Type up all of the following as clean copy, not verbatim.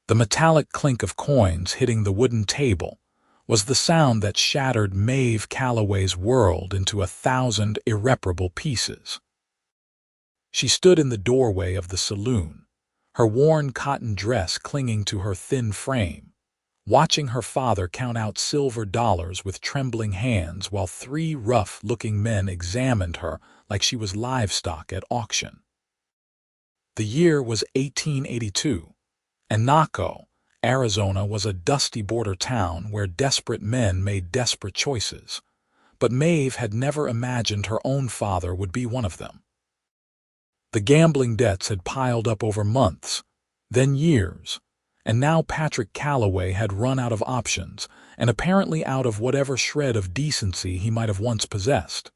The metallic clink of coins hitting the wooden table was the sound that shattered Maeve Calloway's world into 1,000 irreparable pieces. She stood in the doorway of the saloon, her worn cotton dress clinging to her thin frame, watching her father count out silver dollars with trembling hands while 3 rough-looking men examined her like she was livestock at auction. The year was 1882, and Naco, Arizona was a dusty border town where desperate men made desperate choices, but Maeve had never imagined her own father would be one of them. The gambling debts had piled up over months, then years, and now Patrick Calloway had run out of options and apparently out of whatever shred of decency he might have once possessed.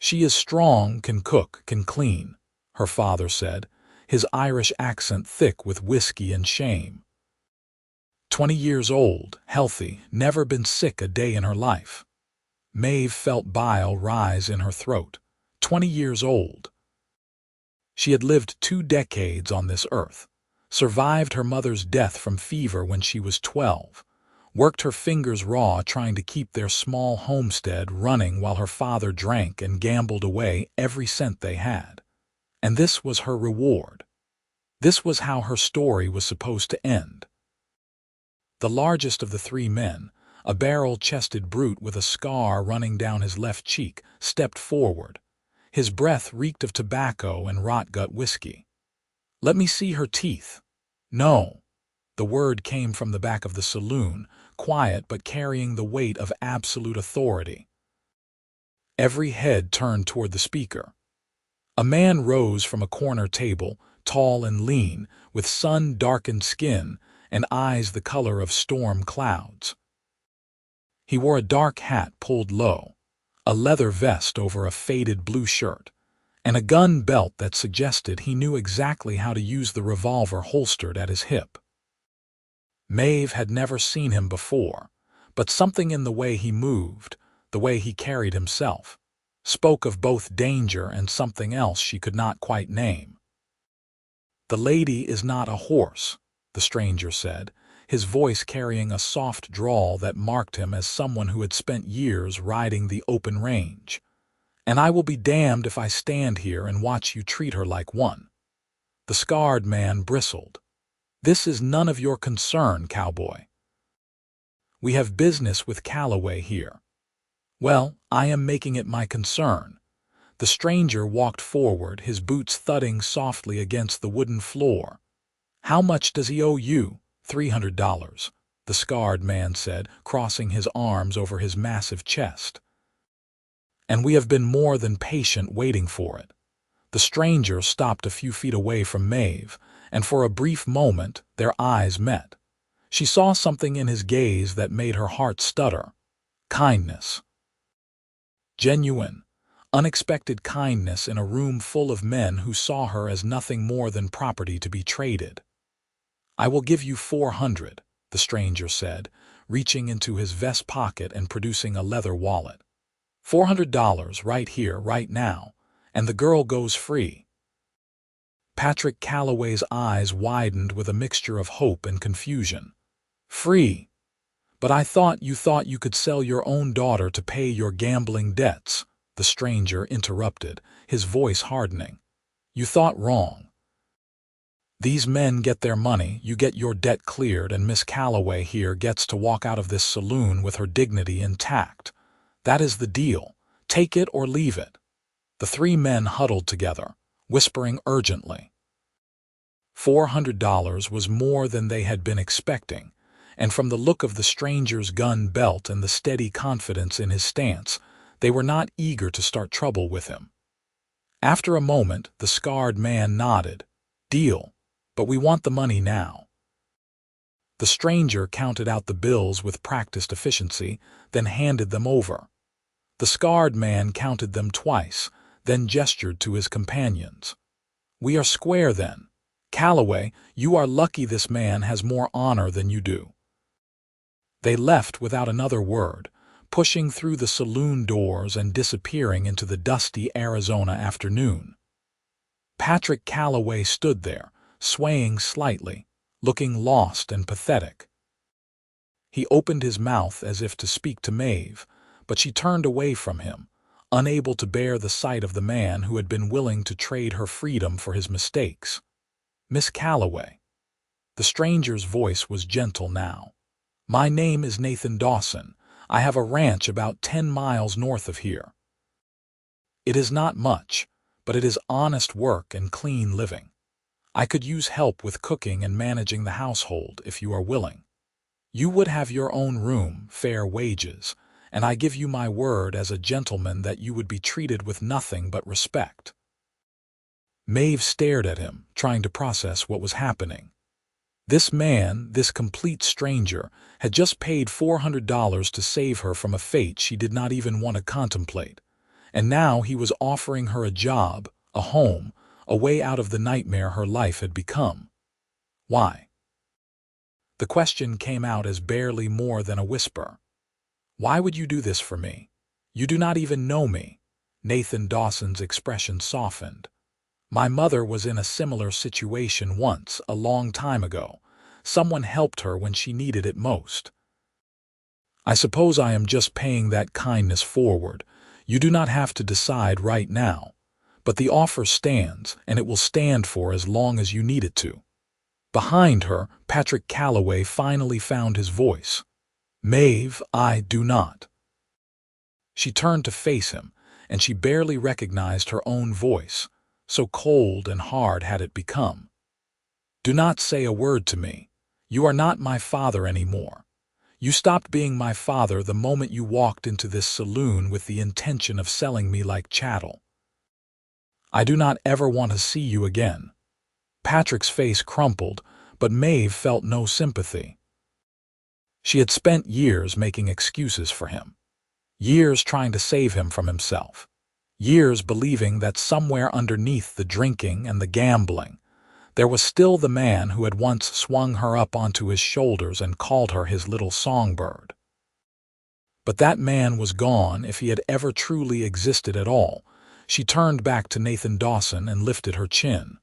"She is strong, can cook, can clean," her father said, his Irish accent thick with whiskey and shame. 20 years old, healthy, never been sick a day in her life. Maeve felt bile rise in her throat. 20 years old. She had lived 2 decades on this earth, survived her mother's death from fever when she was 12, worked her fingers raw trying to keep their small homestead running while her father drank and gambled away every cent they had. And this was her reward. This was how her story was supposed to end. The largest of the 3 men, a barrel-chested brute with a scar running down his left cheek, stepped forward. His breath reeked of tobacco and rot-gut whiskey. "Let me see her teeth." "No." The word came from the back of the saloon, quiet but carrying the weight of absolute authority. Every head turned toward the speaker. A man rose from a corner table, tall and lean, with sun-darkened skin and eyes the color of storm clouds. He wore a dark hat pulled low, a leather vest over a faded blue shirt, and a gun belt that suggested he knew exactly how to use the revolver holstered at his hip. Maeve had never seen him before, but something in the way he moved, the way he carried himself, spoke of both danger and something else she could not quite name. "The lady is not a horse," the stranger said, his voice carrying a soft drawl that marked him as someone who had spent years riding the open range. "And I will be damned if I stand here and watch you treat her like one." The scarred man bristled. "This is none of your concern, Cowboy. We have business with Calloway here." "Well, I am making it my concern." The stranger walked forward, his boots thudding softly against the wooden floor. "How much does he owe you?" $300, the scarred man said, crossing his arms over his massive chest. "And we have been more than patient waiting for it." The stranger stopped a few feet away from Maeve, and for a brief moment their eyes met. She saw something in his gaze that made her heart stutter. Kindness. Genuine, unexpected kindness in a room full of men who saw her as nothing more than property to be traded. "I will give you 400, the stranger said, reaching into his vest pocket and producing a leather wallet. $400 right here, right now, and the girl goes free." Patrick Calloway's eyes widened with a mixture of hope and confusion. "Free? But I thought you could sell your own daughter to pay your gambling debts," the stranger interrupted, his voice hardening. "You thought wrong. These men get their money, you get your debt cleared, and Miss Calloway here gets to walk out of this saloon with her dignity intact. That is the deal. Take it or leave it." The 3 men huddled together, whispering urgently. $400 was more than they had been expecting, and from the look of the stranger's gun belt and the steady confidence in his stance, they were not eager to start trouble with him. After a moment, the scarred man nodded. "Deal, but we want the money now." The stranger counted out the bills with practiced efficiency, then handed them over. The scarred man counted them twice, then gestured to his companions. "We are square then. Calloway, you are lucky this man has more honor than you do." They left without another word, pushing through the saloon doors and disappearing into the dusty Arizona afternoon. Patrick Calloway stood there, swaying slightly, looking lost and pathetic. He opened his mouth as if to speak to Maeve, but she turned away from him, unable to bear the sight of the man who had been willing to trade her freedom for his mistakes. "Miss Calloway." The stranger's voice was gentle now. "My name is Nathan Dawson. I have a ranch about 10 miles north of here. It is not much, but it is honest work and clean living. I could use help with cooking and managing the household if you are willing. You would have your own room, fair wages, and I give you my word as a gentleman that you would be treated with nothing but respect." Maeve stared at him, trying to process what was happening. This man, this complete stranger, had just paid $400 to save her from a fate she did not even want to contemplate, and now he was offering her a job, a home, a way out of the nightmare her life had become. Why? The question came out as barely more than a whisper. "Why would you do this for me? You do not even know me." Nathan Dawson's expression softened. "My mother was in a similar situation once, a long time ago. Someone helped her when she needed it most. I suppose I am just paying that kindness forward. You do not have to decide right now, but the offer stands, and it will stand for as long as you need it to." Behind her, Patrick Calloway finally found his voice. "Maeve, I do not." She turned to face him, and she barely recognized her own voice, so cold and hard had it become. "Do not say a word to me. You are not my father anymore. You stopped being my father the moment you walked into this saloon with the intention of selling me like chattel. I do not ever want to see you again." Patrick's face crumpled, but Maeve felt no sympathy. She had spent years making excuses for him, years trying to save him from himself, years believing that somewhere underneath the drinking and the gambling, there was still the man who had once swung her up onto his shoulders and called her his little songbird. But that man was gone if he had ever truly existed at all. She turned back to Nathan Dawson and lifted her chin.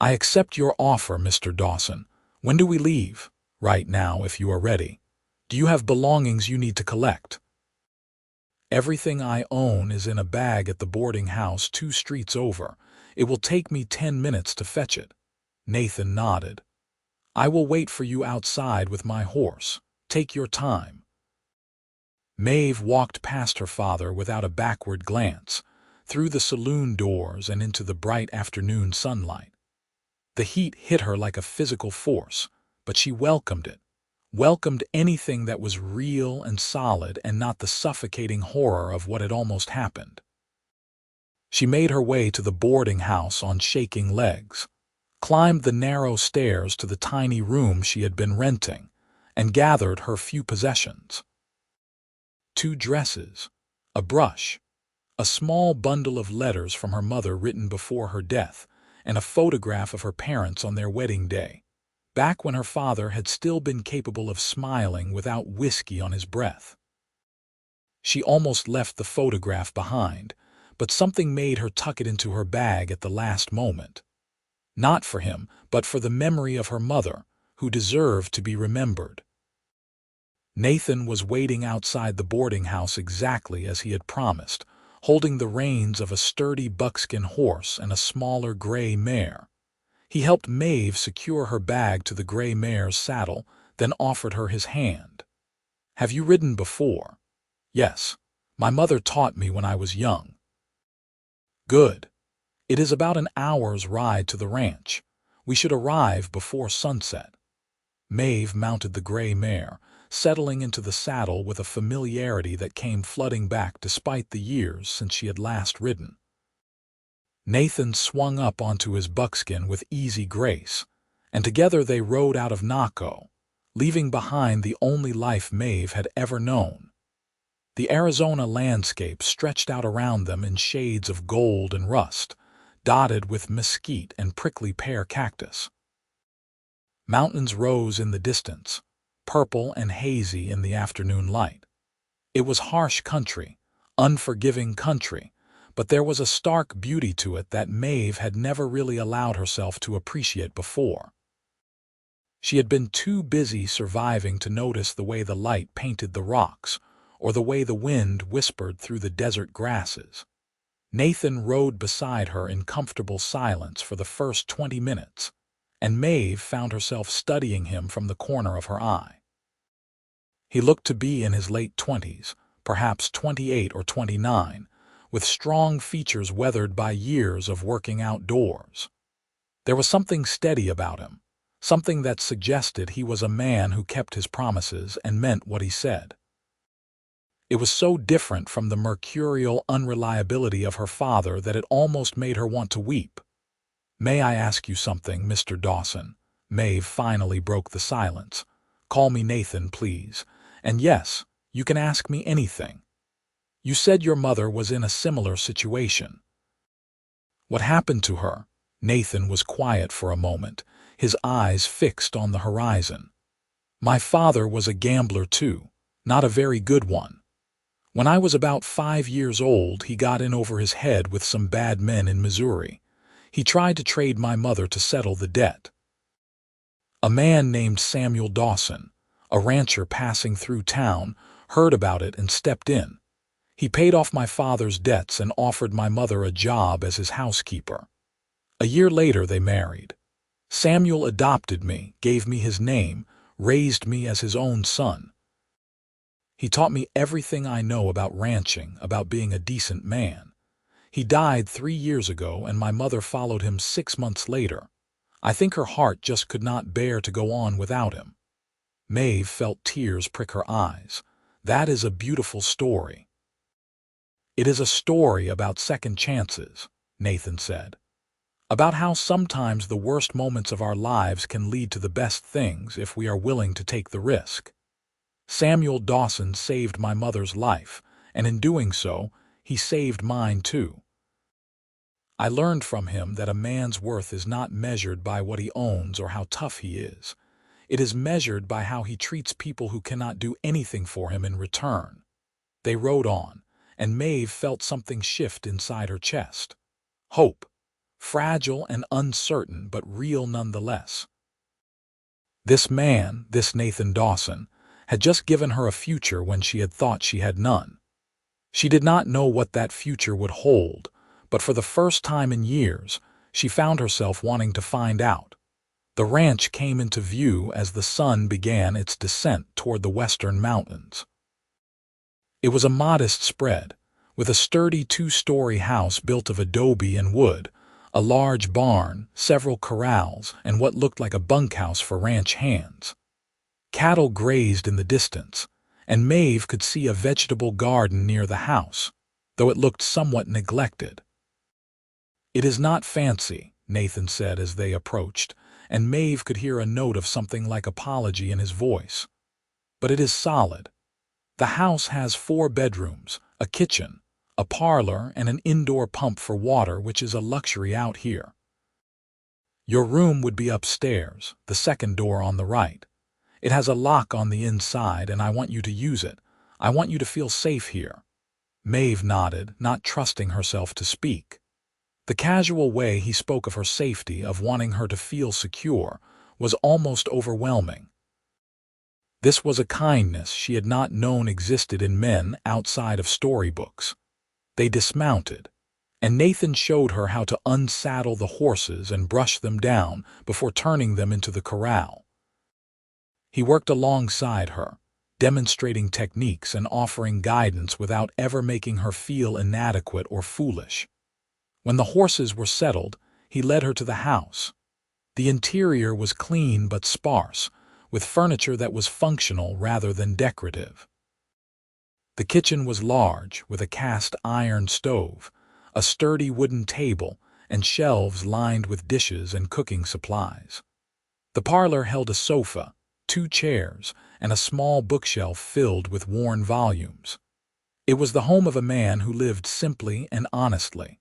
"I accept your offer, Mr. Dawson. When do we leave?" "Right now, if you are ready." "Do you have belongings you need to collect?" "Everything I own is in a bag at the boarding house 2 streets over. It will take me 10 minutes to fetch it." Nathan nodded. "I will wait for you outside with my horse. Take your time." Maeve walked past her father without a backward glance, through the saloon doors and into the bright afternoon sunlight. The heat hit her like a physical force, but she welcomed it, welcomed anything that was real and solid and not the suffocating horror of what had almost happened. She made her way to the boarding house on shaking legs, climbed the narrow stairs to the tiny room she had been renting, and gathered her few possessions. 2 dresses, a brush, a small bundle of letters from her mother written before her death, and a photograph of her parents on their wedding day, back when her father had still been capable of smiling without whiskey on his breath. She almost left the photograph behind, but something made her tuck it into her bag at the last moment. Not for him, but for the memory of her mother, who deserved to be remembered. Nathan was waiting outside the boarding house exactly as he had promised, holding the reins of a sturdy buckskin horse and a smaller gray mare. He helped Maeve secure her bag to the gray mare's saddle, then offered her his hand. "Have you ridden before?" "Yes. My mother taught me when I was young." "Good. It is about an hour's ride to the ranch. We should arrive before sunset." Maeve mounted the gray mare, settling into the saddle with a familiarity that came flooding back despite the years since she had last ridden. Nathan swung up onto his buckskin with easy grace, and together they rode out of Naco, leaving behind the only life Maeve had ever known. The Arizona landscape stretched out around them in shades of gold and rust, dotted with mesquite and prickly pear cactus. Mountains rose in the distance, purple and hazy in the afternoon light. It was harsh country, unforgiving country, but there was a stark beauty to it that Maeve had never really allowed herself to appreciate before. She had been too busy surviving to notice the way the light painted the rocks, or the way the wind whispered through the desert grasses. Nathan rode beside her in comfortable silence for the first 20 minutes, and Maeve found herself studying him from the corner of her eye. He looked to be in his late 20s, perhaps 28 or 29, with strong features weathered by years of working outdoors. There was something steady about him, something that suggested he was a man who kept his promises and meant what he said. It was so different from the mercurial unreliability of her father that it almost made her want to weep. "May I ask you something, Mr. Dawson?" Maeve finally broke the silence. "Call me Nathan, please. And yes, you can ask me anything. You said your mother was in a similar situation. What happened to her?" Nathan was quiet for a moment, his eyes fixed on the horizon. "My father was a gambler too, not a very good one. When I was about 5 years old, he got in over his head with some bad men in Missouri. He tried to trade my mother to settle the debt. A man named Samuel Dawson, a rancher passing through town, heard about it and stepped in. He paid off my father's debts and offered my mother a job as his housekeeper. A year later they married. Samuel adopted me, gave me his name, raised me as his own son. He taught me everything I know about ranching, about being a decent man. He died 3 years ago, and my mother followed him 6 months later. I think her heart just could not bear to go on without him." Maeve felt tears prick her eyes. "That is a beautiful story." "It is a story about second chances," Nathan said. "About how sometimes the worst moments of our lives can lead to the best things if we are willing to take the risk. Samuel Dawson saved my mother's life, and in doing so, he saved mine too. I learned from him that a man's worth is not measured by what he owns or how tough he is. It is measured by how he treats people who cannot do anything for him in return." They rode on, and Maeve felt something shift inside her chest. Hope. Fragile and uncertain, but real nonetheless. This man, this Nathan Dawson, had just given her a future when she had thought she had none. She did not know what that future would hold, but for the first time in years, she found herself wanting to find out. The ranch came into view as the sun began its descent toward the western mountains. It was a modest spread, with a sturdy 2-story house built of adobe and wood, a large barn, several corrals, and what looked like a bunkhouse for ranch hands. Cattle grazed in the distance, and Maeve could see a vegetable garden near the house, though it looked somewhat neglected. "It is not fancy," Nathan said as they approached, and Maeve could hear a note of something like apology in his voice. "But it is solid. The house has 4 bedrooms, a kitchen, a parlor, and an indoor pump for water, which is a luxury out here. Your room would be upstairs, the second door on the right. It has a lock on the inside, and I want you to use it. I want you to feel safe here." Maeve nodded, not trusting herself to speak. The casual way he spoke of her safety, of wanting her to feel secure, was almost overwhelming. This was a kindness she had not known existed in men outside of storybooks. They dismounted, and Nathan showed her how to unsaddle the horses and brush them down before turning them into the corral. He worked alongside her, demonstrating techniques and offering guidance without ever making her feel inadequate or foolish. When the horses were settled, he led her to the house. The interior was clean but sparse, with furniture that was functional rather than decorative. The kitchen was large, with a cast-iron stove, a sturdy wooden table, and shelves lined with dishes and cooking supplies. The parlor held a sofa, 2 chairs, and a small bookshelf filled with worn volumes. It was the home of a man who lived simply and honestly.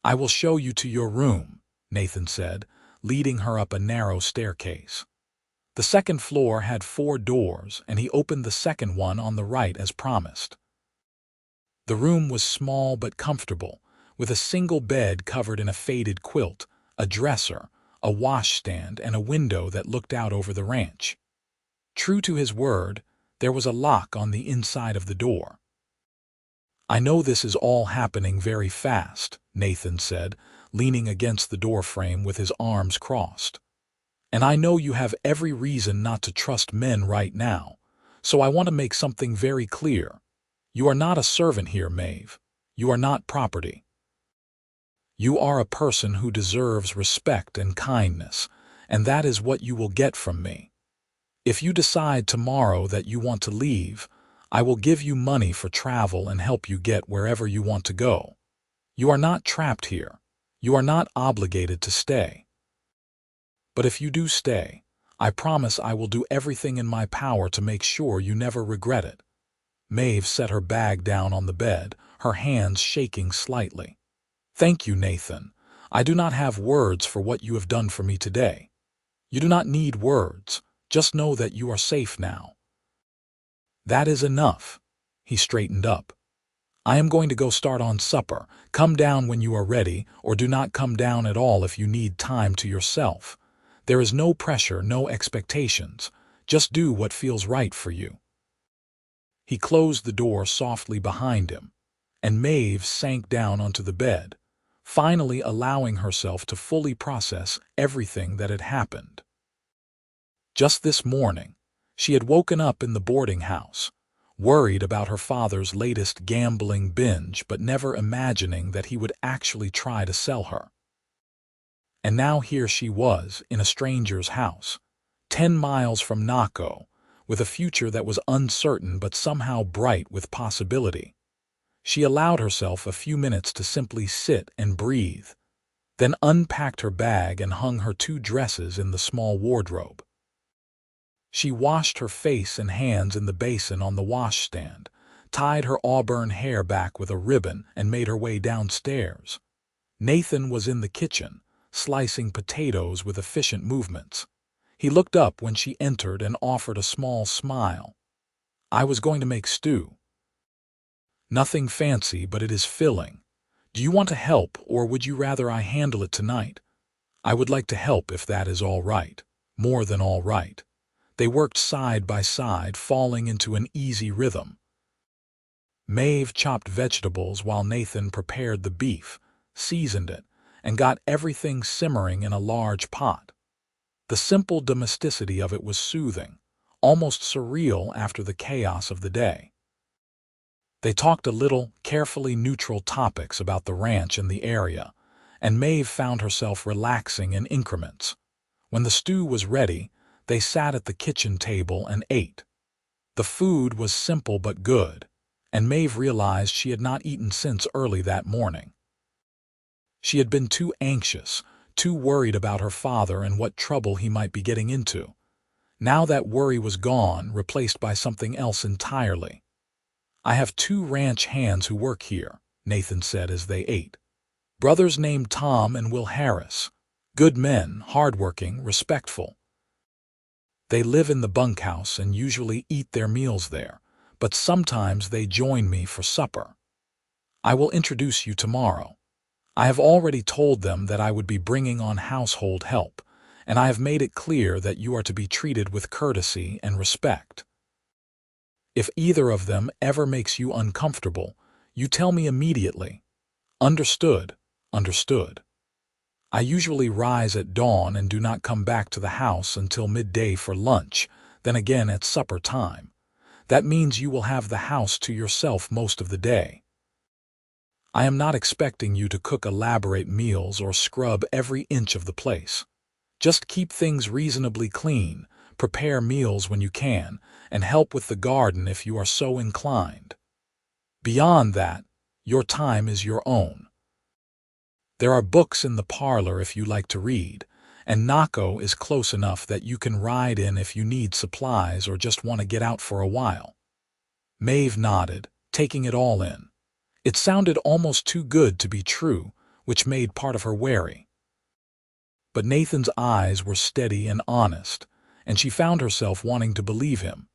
"I will show you to your room," Nathan said, leading her up a narrow staircase. The second floor had 4 doors, and he opened the second one on the right as promised. The room was small but comfortable, with a single bed covered in a faded quilt, a dresser, a washstand, and a window that looked out over the ranch. True to his word, there was a lock on the inside of the door. "I know this is all happening very fast," Nathan said, leaning against the doorframe with his arms crossed. "And I know you have every reason not to trust men right now, so I want to make something very clear. You are not a servant here, Maeve. You are not property. You are a person who deserves respect and kindness, and that is what you will get from me. If you decide tomorrow that you want to leave, I will give you money for travel and help you get wherever you want to go. You are not trapped here. You are not obligated to stay. But if you do stay, I promise I will do everything in my power to make sure you never regret it." Maeve set her bag down on the bed, her hands shaking slightly. "Thank you, Nathan. I do not have words for what you have done for me today. You do not need words. Just know that you are safe now." "That is enough." He straightened up. "I am going to go start on supper. Come down when you are ready, or do not come down at all if you need time to yourself. There is no pressure, no expectations. Just do what feels right for you." He closed the door softly behind him, and Maeve sank down onto the bed, finally allowing herself to fully process everything that had happened. Just this morning, she had woken up in the boarding house, worried about her father's latest gambling binge but never imagining that he would actually try to sell her. And now here she was in a stranger's house, 10 miles from Naco, with a future that was uncertain but somehow bright with possibility. She allowed herself a few minutes to simply sit and breathe, then unpacked her bag and hung her 2 dresses in the small wardrobe. She washed her face and hands in the basin on the washstand, tied her auburn hair back with a ribbon, and made her way downstairs. Nathan was in the kitchen, slicing potatoes with efficient movements. He looked up when she entered and offered a small smile. "I was going to make stew. Nothing fancy, but it is filling. Do you want to help, or would you rather I handle it tonight?" "I would like to help if that is all right." More than all right. They worked side by side, falling into an easy rhythm. Maeve chopped vegetables while Nathan prepared the beef, seasoned it, and got everything simmering in a large pot. The simple domesticity of it was soothing, almost surreal after the chaos of the day. They talked a little, carefully neutral topics about the ranch and the area, and Maeve found herself relaxing in increments. When the stew was ready, they sat at the kitchen table and ate. The food was simple but good, and Maeve realized she had not eaten since early that morning. She had been too anxious, too worried about her father and what trouble he might be getting into. Now that worry was gone, replaced by something else entirely. "I have 2 ranch hands who work here," Nathan said as they ate. "Brothers named Tom and Will Harris. Good men, hardworking, respectful. They live in the bunkhouse and usually eat their meals there, but sometimes they join me for supper. I will introduce you tomorrow. I have already told them that I would be bringing on household help, and I have made it clear that you are to be treated with courtesy and respect. If either of them ever makes you uncomfortable, you tell me immediately. Understood? Understood. I usually rise at dawn and do not come back to the house until midday for lunch, then again at supper time. That means you will have the house to yourself most of the day. I am not expecting you to cook elaborate meals or scrub every inch of the place. Just keep things reasonably clean, prepare meals when you can, and help with the garden if you are so inclined. Beyond that, your time is your own. There are books in the parlor if you like to read, and Naco is close enough that you can ride in if you need supplies or just want to get out for a while." Maeve nodded, taking it all in. It sounded almost too good to be true, which made part of her wary. But Nathan's eyes were steady and honest, and she found herself wanting to believe him.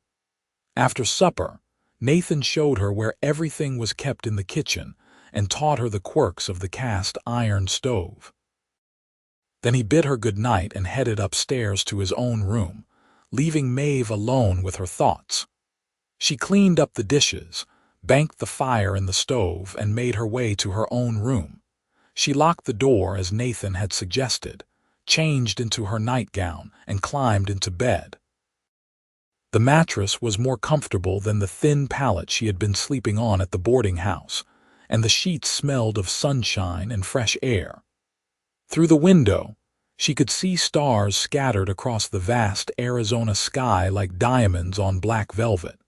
After supper, Nathan showed her where everything was kept in the kitchen and taught her the quirks of the cast iron stove. Then he bid her good night and headed upstairs to his own room, leaving Maeve alone with her thoughts. She cleaned up the dishes, banked the fire in the stove, and made her way to her own room. She locked the door as Nathan had suggested, changed into her nightgown, and climbed into bed. The mattress was more comfortable than the thin pallet she had been sleeping on at the boarding house, and the sheets smelled of sunshine and fresh air. Through the window, she could see stars scattered across the vast Arizona sky like diamonds on black velvet.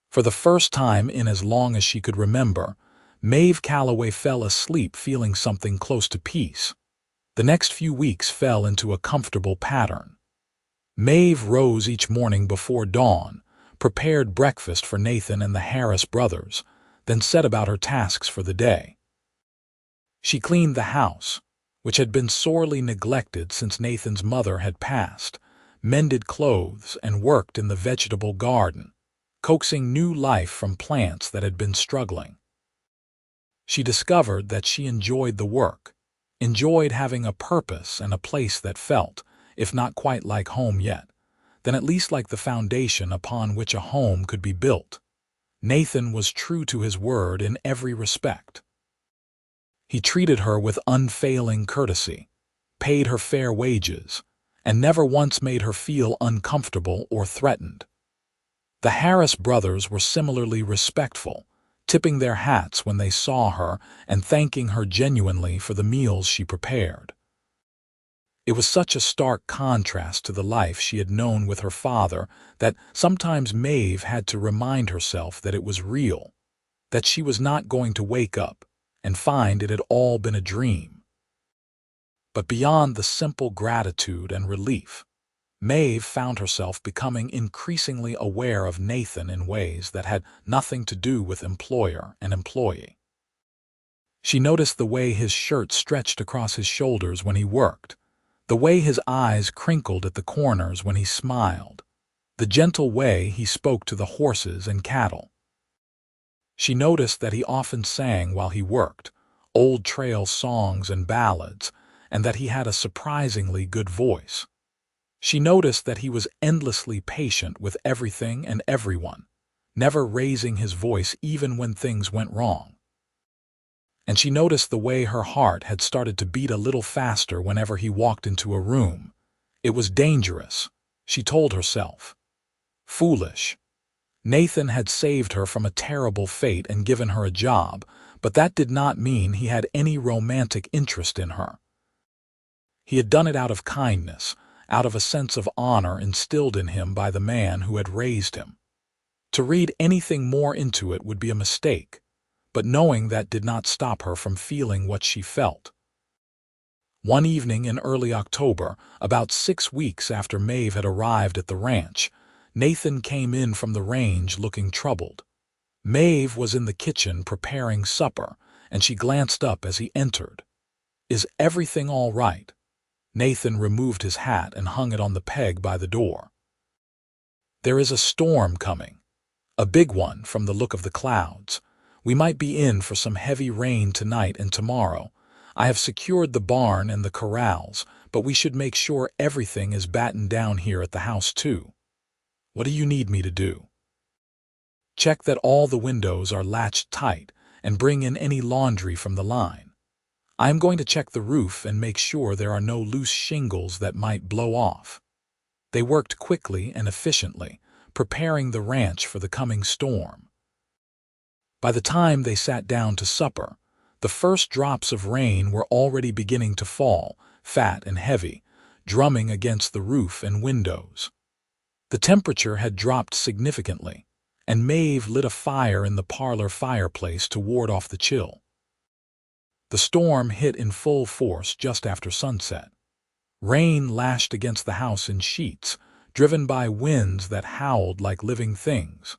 For the first time in as long as she could remember, Maeve Calloway fell asleep feeling something close to peace. The next few weeks fell into a comfortable pattern. Maeve rose each morning before dawn, prepared breakfast for Nathan and the Harris brothers, then set about her tasks for the day. She cleaned the house, which had been sorely neglected since Nathan's mother had passed, mended clothes, and worked in the vegetable garden, coaxing new life from plants that had been struggling. She discovered that she enjoyed the work, enjoyed having a purpose and a place that felt, if not quite like home yet, then at least like the foundation upon which a home could be built. Nathan was true to his word in every respect. He treated her with unfailing courtesy, paid her fair wages, and never once made her feel uncomfortable or threatened. The Harris brothers were similarly respectful, tipping their hats when they saw her and thanking her genuinely for the meals she prepared. It was such a stark contrast to the life she had known with her father that sometimes Maeve had to remind herself that it was real, that she was not going to wake up and find it had all been a dream. But beyond the simple gratitude and relief, Maeve found herself becoming increasingly aware of Nathan in ways that had nothing to do with employer and employee. She noticed the way his shirt stretched across his shoulders when he worked, the way his eyes crinkled at the corners when he smiled, the gentle way he spoke to the horses and cattle. She noticed that he often sang while he worked, old trail songs and ballads, and that he had a surprisingly good voice. She noticed that he was endlessly patient with everything and everyone, never raising his voice even when things went wrong. And she noticed the way her heart had started to beat a little faster whenever he walked into a room. It was dangerous, she told herself. Foolish. Nathan had saved her from a terrible fate and given her a job, but that did not mean he had any romantic interest in her. He had done it out of kindness, out of a sense of honor instilled in him by the man who had raised him. To read anything more into it would be a mistake, but knowing that did not stop her from feeling what she felt. One evening in early October, about 6 weeks after Maeve had arrived at the ranch, Nathan came in from the range looking troubled. Maeve was in the kitchen preparing supper, and she glanced up as he entered. "Is everything all right?" Nathan removed his hat and hung it on the peg by the door. "There is a storm coming. A big one from the look of the clouds. We might be in for some heavy rain tonight and tomorrow. I have secured the barn and the corrals, but we should make sure everything is battened down here at the house too. What do you need me to do?" "Check that all the windows are latched tight and bring in any laundry from the line. I am going to check the roof and make sure there are no loose shingles that might blow off." They worked quickly and efficiently, preparing the ranch for the coming storm. By the time they sat down to supper, the first drops of rain were already beginning to fall, fat and heavy, drumming against the roof and windows. The temperature had dropped significantly, and Maeve lit a fire in the parlor fireplace to ward off the chill. The storm hit in full force just after sunset. Rain lashed against the house in sheets, driven by winds that howled like living things.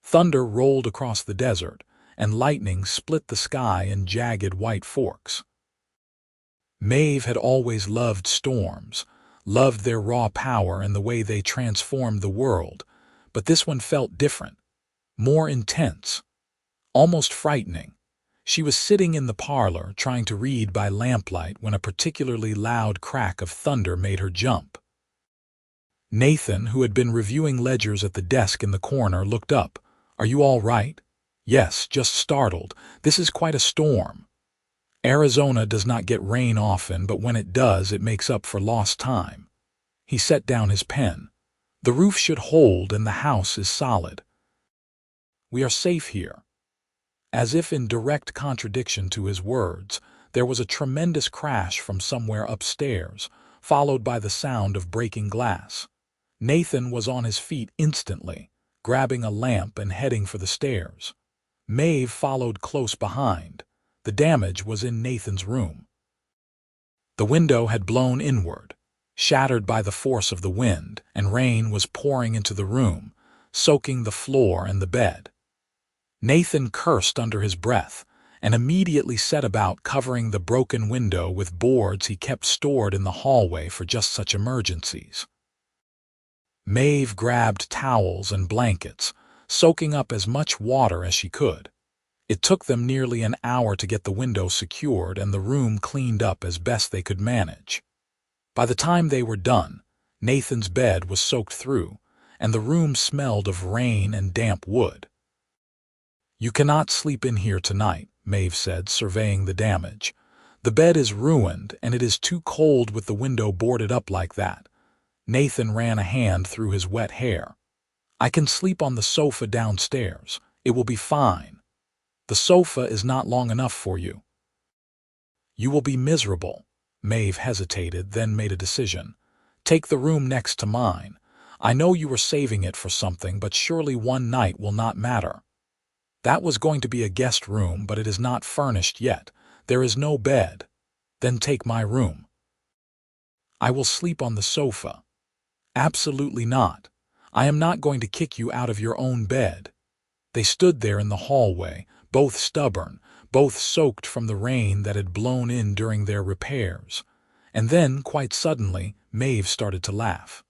Thunder rolled across the desert, and lightning split the sky in jagged white forks. Maeve had always loved storms, loved their raw power and the way they transformed the world, but this one felt different, more intense, almost frightening. She was sitting in the parlor trying to read by lamplight when a particularly loud crack of thunder made her jump. Nathan, who had been reviewing ledgers at the desk in the corner, looked up. "Are you all right?" "Yes, just startled. This is quite a storm." Arizona does not get rain often, but when it does, it makes up for lost time. He set down his pen. "The roof should hold and the house is solid. We are safe here." As if in direct contradiction to his words, there was a tremendous crash from somewhere upstairs, followed by the sound of breaking glass. Nathan was on his feet instantly, grabbing a lamp and heading for the stairs. Maeve followed close behind. The damage was in Nathan's room. The window had blown inward, shattered by the force of the wind, and rain was pouring into the room, soaking the floor and the bed. Nathan cursed under his breath and immediately set about covering the broken window with boards he kept stored in the hallway for just such emergencies. Maeve grabbed towels and blankets, soaking up as much water as she could. It took them nearly an hour to get the window secured and the room cleaned up as best they could manage. By the time they were done, Nathan's bed was soaked through, and the room smelled of rain and damp wood. "You cannot sleep in here tonight," Maeve said, surveying the damage. "The bed is ruined, and it is too cold with the window boarded up like that." Nathan ran a hand through his wet hair. "I can sleep on the sofa downstairs. It will be fine." "The sofa is not long enough for you." "You will be miserable." Maeve hesitated, then made a decision. "Take the room next to mine. I know you were saving it for something, but surely one night will not matter." "That was going to be a guest room, but it is not furnished yet. There is no bed." "Then take my room." "I will sleep on the sofa." "Absolutely not. I am not going to kick you out of your own bed." They stood there in the hallway, both stubborn, both soaked from the rain that had blown in during their repairs. And then, quite suddenly, Maeve started to laugh.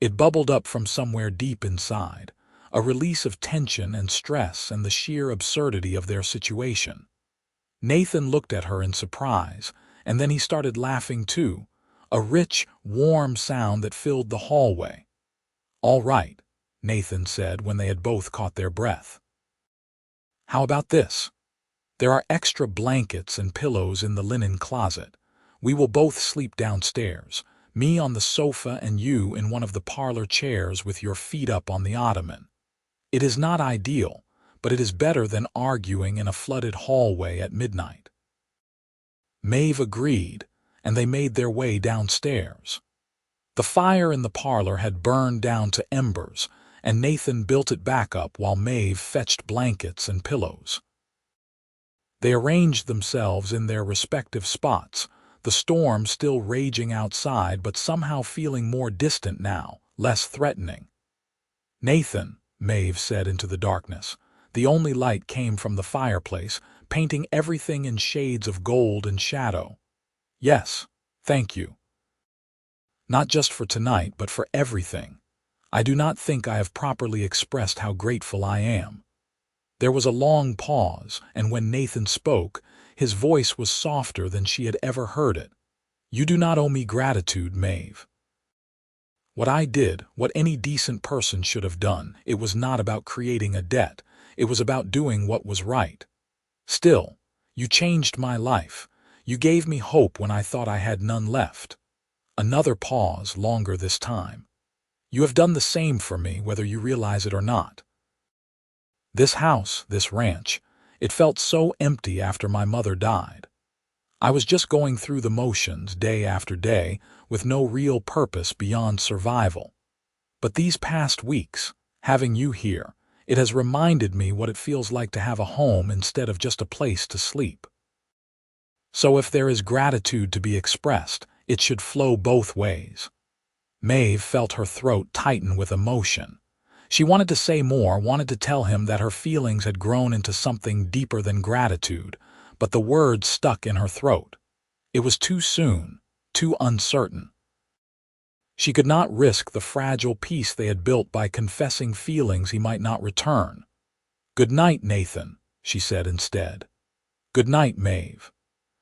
It bubbled up from somewhere deep inside, a release of tension and stress and the sheer absurdity of their situation. Nathan looked at her in surprise, and then he started laughing too, a rich, warm sound that filled the hallway. "All right," Nathan said when they had both caught their breath. "How about this? There are extra blankets and pillows in the linen closet. We will both sleep downstairs, me on the sofa and you in one of the parlor chairs with your feet up on the ottoman. It is not ideal, but it is better than arguing in a flooded hallway at midnight." Maeve agreed, and they made their way downstairs. The fire in the parlor had burned down to embers, and Nathan built it back up while Maeve fetched blankets and pillows. They arranged themselves in their respective spots, the storm still raging outside but somehow feeling more distant now, less threatening. "Nathan," Maeve said into the darkness. The only light came from the fireplace, painting everything in shades of gold and shadow. "Yes, thank you. Not just for tonight, but for everything. I do not think I have properly expressed how grateful I am." There was a long pause, and when Nathan spoke, his voice was softer than she had ever heard it. "You do not owe me gratitude, Maeve. What I did, what any decent person should have done, it was not about creating a debt. It was about doing what was right. Still, you changed my life. You gave me hope when I thought I had none left." Another pause, longer this time. "You have done the same for me, whether you realize it or not. This house, this ranch, it felt so empty after my mother died. I was just going through the motions day after day with no real purpose beyond survival. But these past weeks, having you here, it has reminded me what it feels like to have a home instead of just a place to sleep. So if there is gratitude to be expressed, it should flow both ways." Maeve felt her throat tighten with emotion. She wanted to say more, wanted to tell him that her feelings had grown into something deeper than gratitude, but the words stuck in her throat. It was too soon, too uncertain. She could not risk the fragile peace they had built by confessing feelings he might not return. "Good night, Nathan," she said instead. "Good night, Maeve."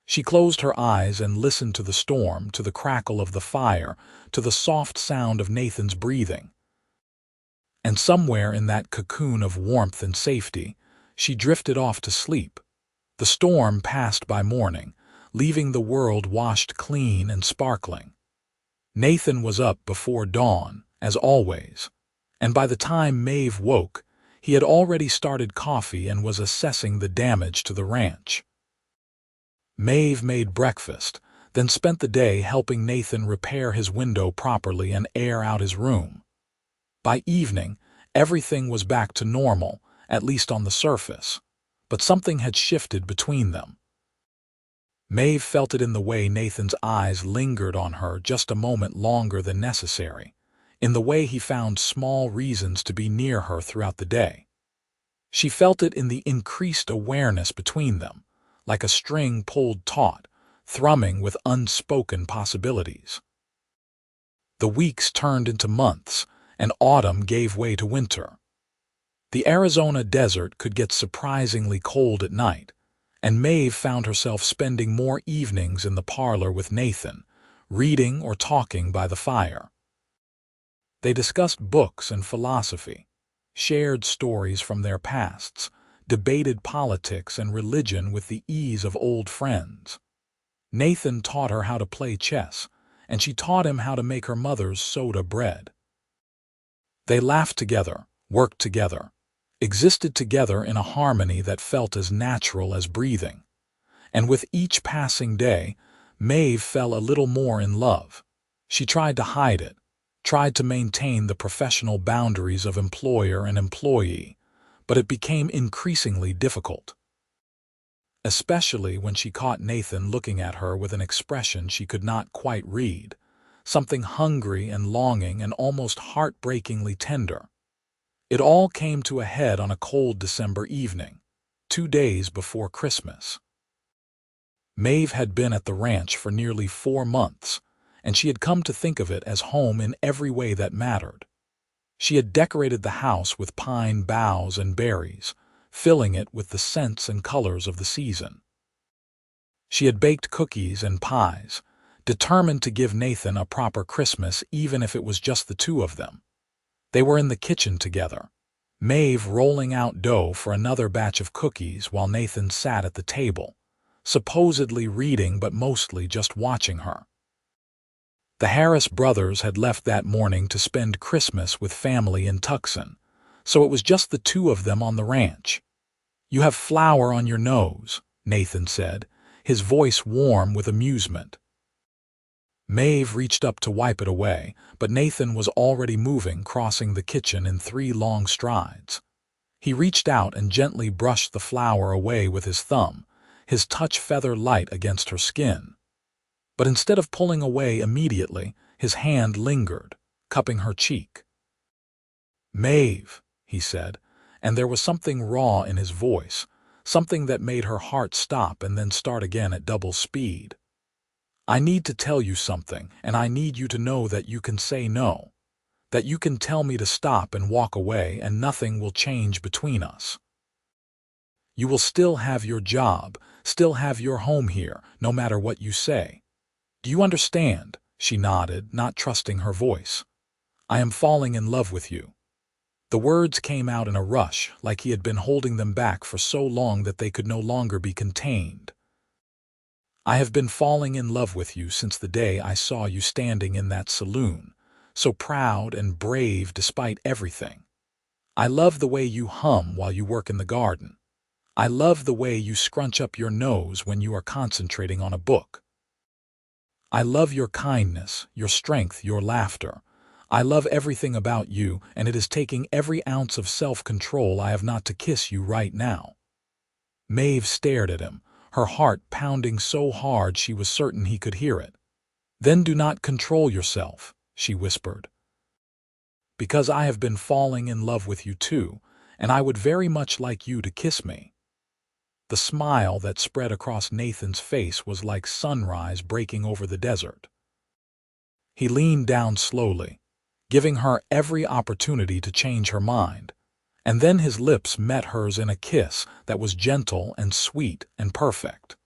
She closed her eyes and listened to the storm, to the crackle of the fire, to the soft sound of Nathan's breathing. And somewhere in that cocoon of warmth and safety, she drifted off to sleep. The storm passed by morning, leaving the world washed clean and sparkling. Nathan was up before dawn, as always, and by the time Maeve woke, he had already started coffee and was assessing the damage to the ranch. Maeve made breakfast, then spent the day helping Nathan repair his window properly and air out his room. By evening, everything was back to normal, at least on the surface, but something had shifted between them. Maeve felt it in the way Nathan's eyes lingered on her just a moment longer than necessary, in the way he found small reasons to be near her throughout the day. She felt it in the increased awareness between them, like a string pulled taut, thrumming with unspoken possibilities. The weeks turned into months, and autumn gave way to winter. The Arizona desert could get surprisingly cold at night, and Maeve found herself spending more evenings in the parlor with Nathan, reading or talking by the fire. They discussed books and philosophy, shared stories from their pasts, debated politics and religion with the ease of old friends. Nathan taught her how to play chess, and she taught him how to make her mother's soda bread. They laughed together, worked together, existed together in a harmony that felt as natural as breathing. And with each passing day, Maeve fell a little more in love. She tried to hide it, tried to maintain the professional boundaries of employer and employee, but it became increasingly difficult. Especially when she caught Nathan looking at her with an expression she could not quite read, something hungry and longing and almost heartbreakingly tender. It all came to a head on a cold December evening, 2 days before Christmas. Maeve had been at the ranch for nearly 4 months, and she had come to think of it as home in every way that mattered. She had decorated the house with pine boughs and berries, filling it with the scents and colors of the season. She had baked cookies and pies, determined to give Nathan a proper Christmas even if it was just the two of them. They were in the kitchen together, Maeve rolling out dough for another batch of cookies while Nathan sat at the table, supposedly reading but mostly just watching her. The Harris brothers had left that morning to spend Christmas with family in Tucson, so it was just the two of them on the ranch. "You have flour on your nose," Nathan said, his voice warm with amusement. Maeve reached up to wipe it away, but Nathan was already moving, crossing the kitchen in 3 long strides. He reached out and gently brushed the flour away with his thumb, his touch feather light against her skin. But instead of pulling away immediately, his hand lingered, cupping her cheek. "Maeve," he said, and there was something raw in his voice, something that made her heart stop and then start again at double speed. "I need to tell you something, and I need you to know that you can say no, that you can tell me to stop and walk away and nothing will change between us. You will still have your job, still have your home here, no matter what you say. Do you understand?" She nodded, not trusting her voice. "I am falling in love with you." The words came out in a rush, like he had been holding them back for so long that they could no longer be contained. "I have been falling in love with you since the day I saw you standing in that saloon, so proud and brave despite everything. I love the way you hum while you work in the garden. I love the way you scrunch up your nose when you are concentrating on a book. I love your kindness, your strength, your laughter. I love everything about you, and it is taking every ounce of self-control I have not to kiss you right now." Maeve stared at him, her heart pounding so hard she was certain he could hear it. "Then do not control yourself," she whispered. "Because I have been falling in love with you too, and I would very much like you to kiss me." The smile that spread across Nathan's face was like sunrise breaking over the desert. He leaned down slowly, giving her every opportunity to change her mind, And then his lips met hers in a kiss that was gentle and sweet and perfect.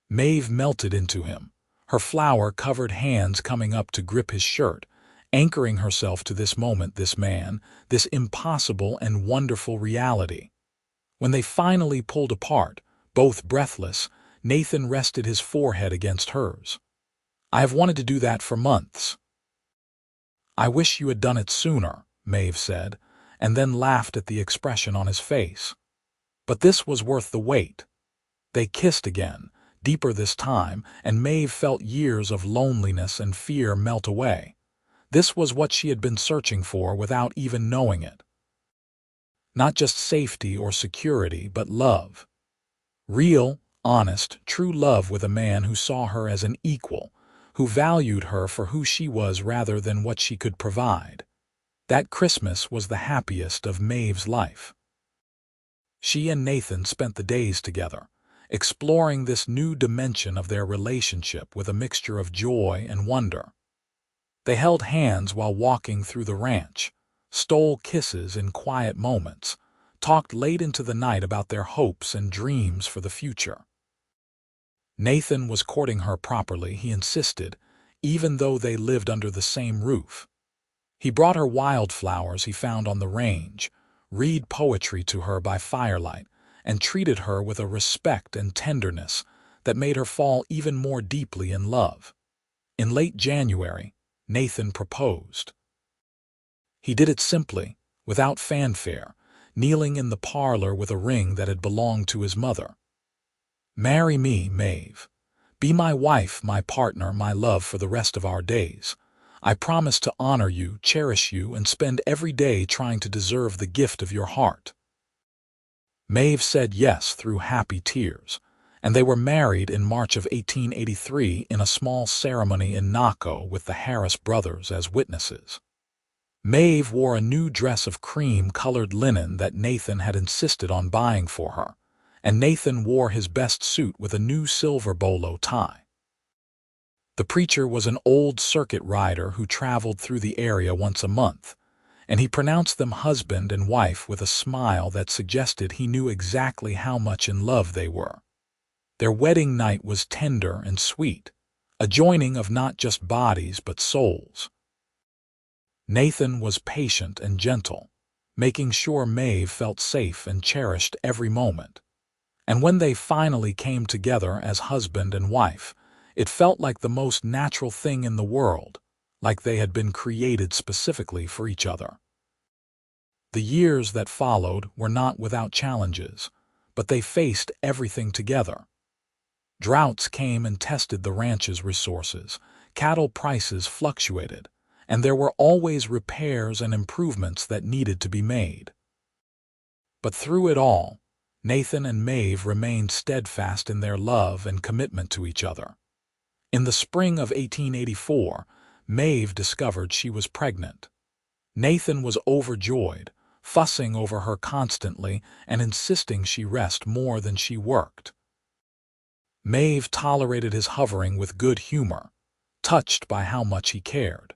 Maeve melted into him, her flower-covered hands coming up to grip his shirt, anchoring herself to this moment, this man, this impossible and wonderful reality. When they finally pulled apart, both breathless, Nathan rested his forehead against hers. "I have wanted to do that for months." "I wish you had done it sooner," Maeve said, and then laughed at the expression on his face. But this was worth the wait. They kissed again, deeper this time, and Maeve felt years of loneliness and fear melt away. This was what she had been searching for without even knowing it. Not just safety or security, but love. Real, honest, true love with a man who saw her as an equal, who valued her for who she was rather than what she could provide. That Christmas was the happiest of Maeve's life. She and Nathan spent the days together, exploring this new dimension of their relationship with a mixture of joy and wonder. They held hands while walking through the ranch, stole kisses in quiet moments, talked late into the night about their hopes and dreams for the future. Nathan was courting her properly, he insisted, even though they lived under the same roof. He brought her wildflowers he found on the range, read poetry to her by firelight, and treated her with a respect and tenderness that made her fall even more deeply in love. In late January, Nathan proposed. He did it simply, without fanfare, kneeling in the parlor with a ring that had belonged to his mother. "Marry me, Maeve. Be my wife, my partner, my love for the rest of our days. I promise to honor you, cherish you, and spend every day trying to deserve the gift of your heart." Maeve said yes through happy tears, and they were married in March of 1883 in a small ceremony in Naco with the Harris brothers as witnesses. Maeve wore a new dress of cream-colored linen that Nathan had insisted on buying for her, and Nathan wore his best suit with a new silver bolo tie. The preacher was an old circuit rider who traveled through the area once a month, and he pronounced them husband and wife with a smile that suggested he knew exactly how much in love they were. Their wedding night was tender and sweet, a joining of not just bodies but souls. Nathan was patient and gentle, making sure Maeve felt safe and cherished every moment. And when they finally came together as husband and wife, it felt like the most natural thing in the world, like they had been created specifically for each other. The years that followed were not without challenges, but they faced everything together. Droughts came and tested the ranch's resources, cattle prices fluctuated, and there were always repairs and improvements that needed to be made. But through it all, Nathan and Maeve remained steadfast in their love and commitment to each other. In the spring of 1884, Maeve discovered she was pregnant. Nathan was overjoyed, fussing over her constantly and insisting she rest more than she worked. Maeve tolerated his hovering with good humor, touched by how much he cared.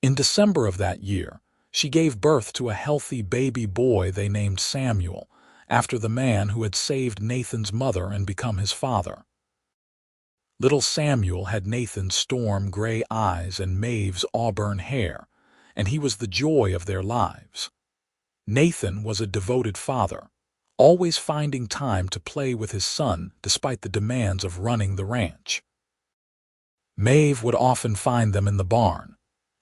In December of that year, she gave birth to a healthy baby boy they named Samuel, after the man who had saved Nathan's mother and become his father. Little Samuel had Nathan's storm gray eyes and Maeve's auburn hair, and he was the joy of their lives. Nathan was a devoted father, always finding time to play with his son despite the demands of running the ranch. Maeve would often find them in the barn,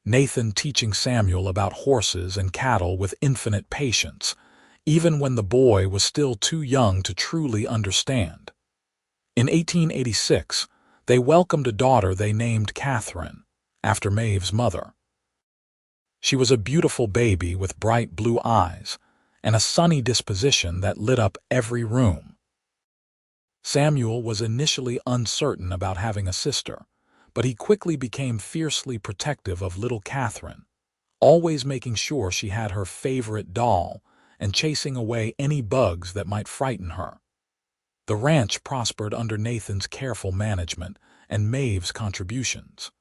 Nathan teaching Samuel about horses and cattle with infinite patience, even when the boy was still too young to truly understand. In 1886, they welcomed a daughter they named Catherine, after Maeve's mother. She was a beautiful baby with bright blue eyes and a sunny disposition that lit up every room. Samuel was initially uncertain about having a sister, but he quickly became fiercely protective of little Catherine, always making sure she had her favorite doll and chasing away any bugs that might frighten her. The ranch prospered under Nathan's careful management and Maeve's contributions.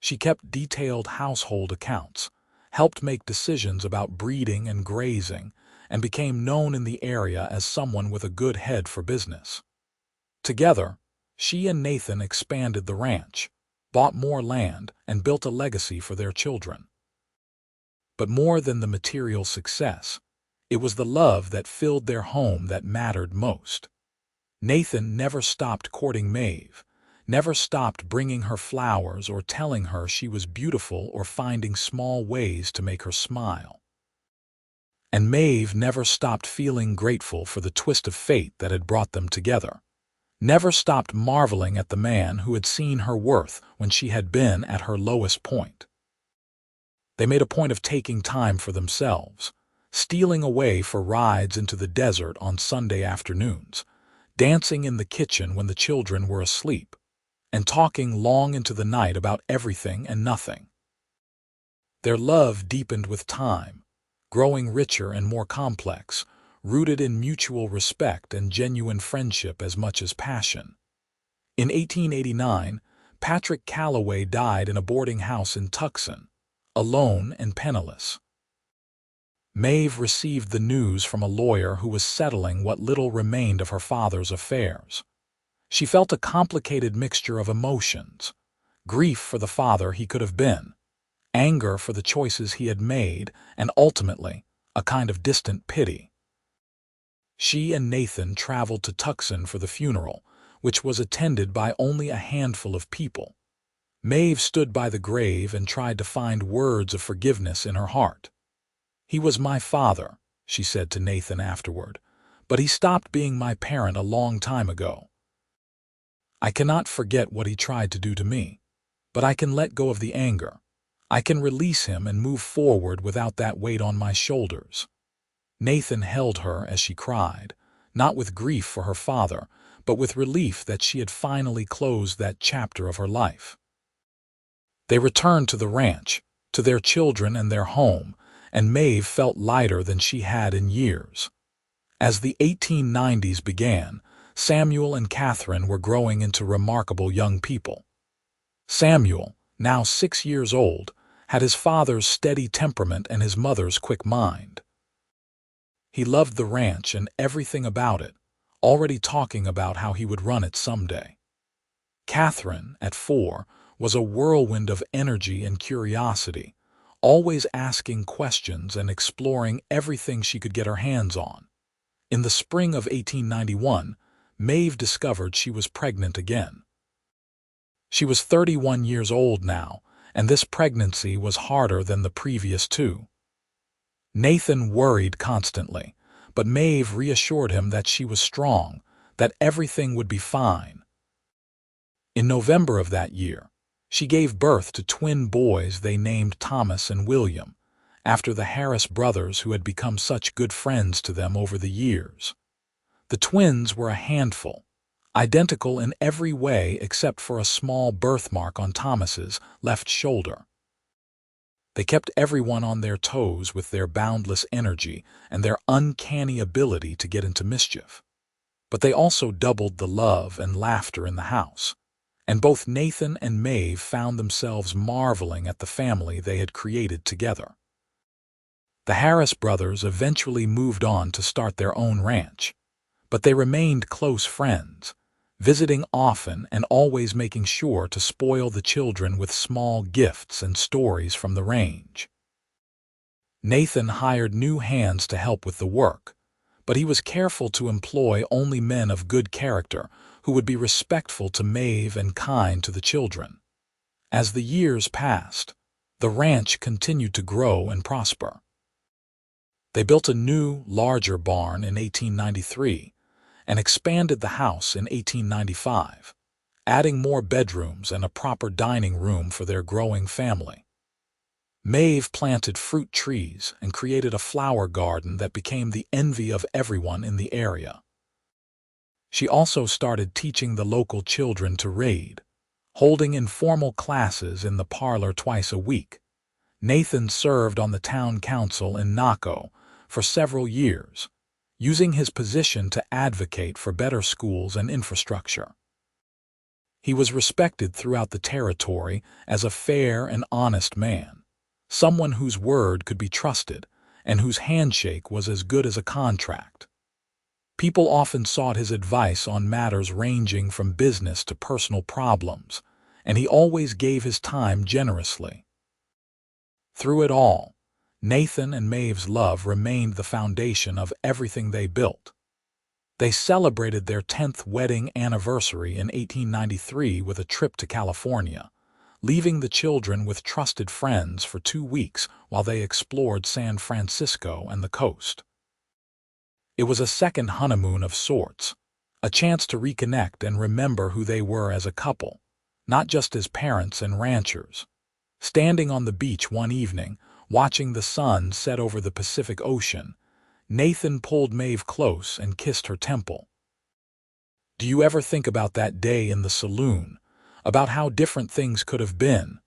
She kept detailed household accounts, helped make decisions about breeding and grazing, and became known in the area as someone with a good head for business. Together, she and Nathan expanded the ranch, bought more land, and built a legacy for their children. But more than the material success, it was the love that filled their home that mattered most. Nathan never stopped courting Maeve, never stopped bringing her flowers or telling her she was beautiful or finding small ways to make her smile. And Maeve never stopped feeling grateful for the twist of fate that had brought them together, never stopped marveling at the man who had seen her worth when she had been at her lowest point. They made a point of taking time for themselves, stealing away for rides into the desert on Sunday afternoons, dancing in the kitchen when the children were asleep, and talking long into the night about everything and nothing. Their love deepened with time, growing richer and more complex, rooted in mutual respect and genuine friendship as much as passion. In 1889, Patrick Calloway died in a boarding house in Tucson, alone and penniless. Maeve received the news from a lawyer who was settling what little remained of her father's affairs. She felt a complicated mixture of emotions: grief for the father he could have been, anger for the choices he had made, and ultimately, a kind of distant pity. She and Nathan traveled to Tucson for the funeral, which was attended by only a handful of people. Maeve stood by the grave and tried to find words of forgiveness in her heart. "He was my father," she said to Nathan afterward, "but he stopped being my parent a long time ago. I cannot forget what he tried to do to me, but I can let go of the anger. I can release him and move forward without that weight on my shoulders." Nathan held her as she cried, not with grief for her father, but with relief that she had finally closed that chapter of her life. They returned to the ranch, to their children and their home, and Maeve felt lighter than she had in years. As the 1890s began, Samuel and Catherine were growing into remarkable young people. Samuel, now 6 years old, had his father's steady temperament and his mother's quick mind. He loved the ranch and everything about it, already talking about how he would run it someday. Catherine, at 4, was a whirlwind of energy and curiosity, always asking questions and exploring everything she could get her hands on. In the spring of 1891, Maeve discovered she was pregnant again. She was 31 years old now, and this pregnancy was harder than the previous 2. Nathan worried constantly, but Maeve reassured him that she was strong, that everything would be fine. In November of that year, she gave birth to twin boys they named Thomas and William, after the Harris brothers who had become such good friends to them over the years. The twins were a handful, identical in every way except for a small birthmark on Thomas's left shoulder. They kept everyone on their toes with their boundless energy and their uncanny ability to get into mischief. But they also doubled the love and laughter in the house, and both Nathan and Maeve found themselves marveling at the family they had created together. The Harris brothers eventually moved on to start their own ranch, but they remained close friends, visiting often and always making sure to spoil the children with small gifts and stories from the range. Nathan hired new hands to help with the work, but he was careful to employ only men of good character who would be respectful to Maeve and kind to the children. As the years passed, the ranch continued to grow and prosper. They built a new, larger barn in 1893 and expanded the house in 1895, adding more bedrooms and a proper dining room for their growing family. Maeve planted fruit trees and created a flower garden that became the envy of everyone in the area. She also started teaching the local children to read, holding informal classes in the parlor twice a week. Nathan served on the town council in Naco for several years, using his position to advocate for better schools and infrastructure. He was respected throughout the territory as a fair and honest man, someone whose word could be trusted and whose handshake was as good as a contract. People often sought his advice on matters ranging from business to personal problems, and he always gave his time generously. Through it all, Nathan and Maeve's love remained the foundation of everything they built. They celebrated their 10th wedding anniversary in 1893 with a trip to California, leaving the children with trusted friends for 2 weeks while they explored San Francisco and the coast. It was a second honeymoon of sorts, a chance to reconnect and remember who they were as a couple, not just as parents and ranchers. Standing on the beach one evening, watching the sun set over the Pacific Ocean, Nathan pulled Maeve close and kissed her temple. "Do you ever think about that day in the saloon, about how different things could have been?"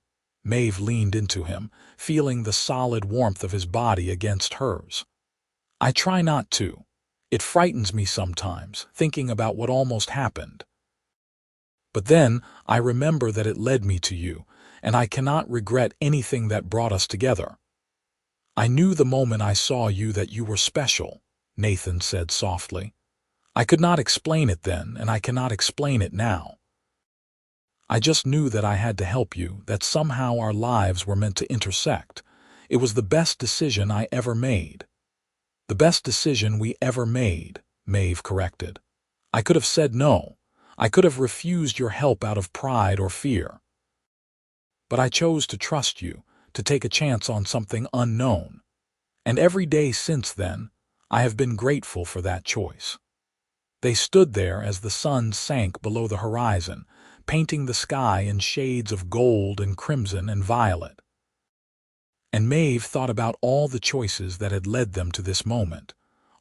Maeve leaned into him, feeling the solid warmth of his body against hers. "I try not to. It frightens me sometimes, thinking about what almost happened. But then I remember that it led me to you, and I cannot regret anything that brought us together." "I knew the moment I saw you that you were special," Nathan said softly. "I could not explain it then, and I cannot explain it now. I just knew that I had to help you, that somehow our lives were meant to intersect. It was the best decision I ever made." "The best decision we ever made," Maeve corrected. "I could have said no. I could have refused your help out of pride or fear. But I chose to trust you, to take a chance on something unknown. And every day since then, I have been grateful for that choice." They stood there as the sun sank below the horizon, painting the sky in shades of gold and crimson and violet. And Maeve thought about all the choices that had led them to this moment,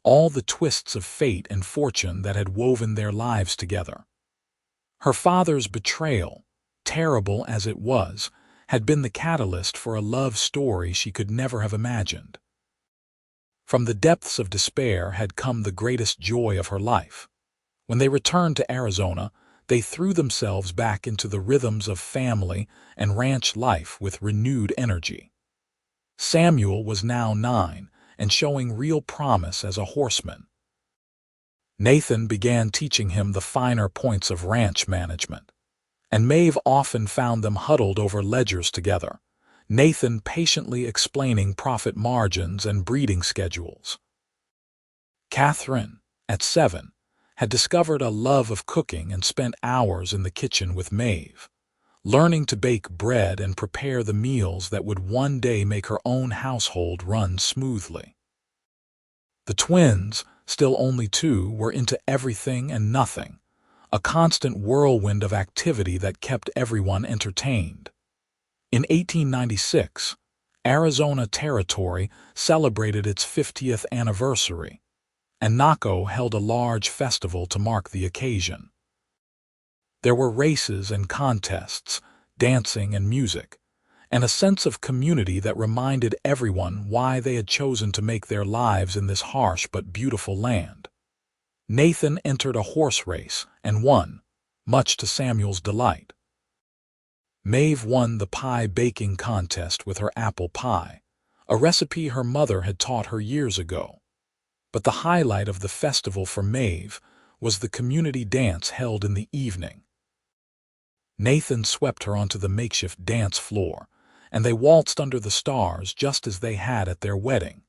all the twists of fate and fortune that had woven their lives together. Her father's betrayal, terrible as it was, had been the catalyst for a love story she could never have imagined. From the depths of despair had come the greatest joy of her life. When they returned to Arizona, they threw themselves back into the rhythms of family and ranch life with renewed energy. Samuel was now 9 and showing real promise as a horseman. Nathan began teaching him the finer points of ranch management, and Maeve often found them huddled over ledgers together, Nathan patiently explaining profit margins and breeding schedules. Catherine, at 7, had discovered a love of cooking and spent hours in the kitchen with Maeve, learning to bake bread and prepare the meals that would one day make her own household run smoothly. The twins, still only 2, were into everything and nothing, a constant whirlwind of activity that kept everyone entertained. In 1896, Arizona Territory celebrated its 50th anniversary, and Naco held a large festival to mark the occasion. There were races and contests, dancing and music, and a sense of community that reminded everyone why they had chosen to make their lives in this harsh but beautiful land. Nathan entered a horse race and won, much to Samuel's delight. Maeve won the pie baking contest with her apple pie, a recipe her mother had taught her years ago. But the highlight of the festival for Maeve was the community dance held in the evening. Nathan swept her onto the makeshift dance floor, and they waltzed under the stars just as they had at their wedding.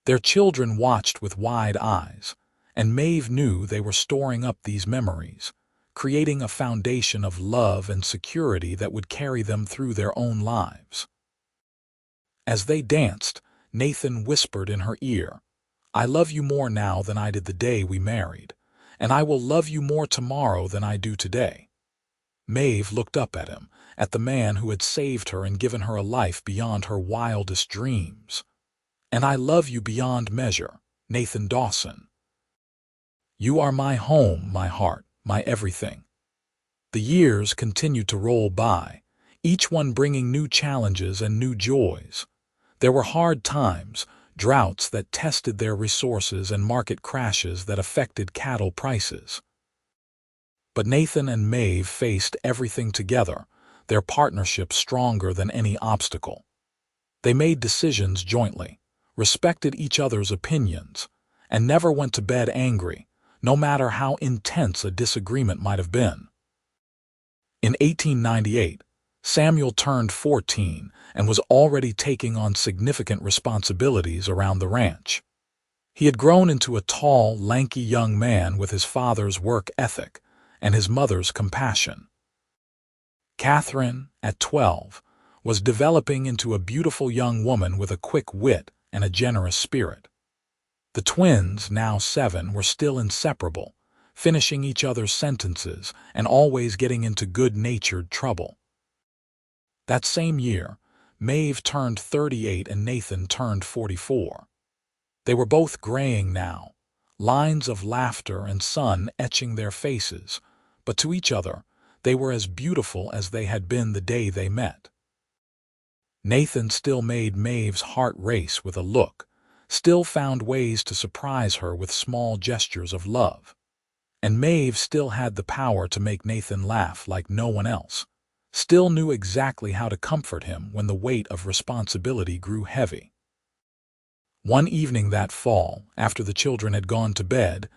Their children watched with wide eyes, and Maeve knew they were storing up these memories, creating a foundation of love and security that would carry them through their own lives. As they danced, Nathan whispered in her ear, "I love you more now than I did the day we married, and I will love you more tomorrow than I do today." Maeve looked up at him, at the man who had saved her and given her a life beyond her wildest dreams. "And I love you beyond measure, Nathan Dawson. You are my home, my heart, my everything." The years continued to roll by, each one bringing new challenges and new joys. There were hard times, droughts that tested their resources and market crashes that affected cattle prices. But Nathan and Maeve faced everything together, their partnership stronger than any obstacle. They made decisions jointly, respected each other's opinions, and never went to bed angry, no matter how intense a disagreement might have been. In 1898, Samuel turned 14 and was already taking on significant responsibilities around the ranch. He had grown into a tall, lanky young man with his father's work ethic and his mother's compassion. Catherine, at 12, was developing into a beautiful young woman with a quick wit and a generous spirit. The twins, now 7, were still inseparable, finishing each other's sentences and always getting into good-natured trouble. That same year, Maeve turned 38 and Nathan turned 44. They were both graying now, lines of laughter and sun etching their faces, but to each other, they were as beautiful as they had been the day they met. Nathan still made Maeve's heart race with a look, still found ways to surprise her with small gestures of love. And Maeve still had the power to make Nathan laugh like no one else, still knew exactly how to comfort him when the weight of responsibility grew heavy. One evening that fall, after the children had gone to bed,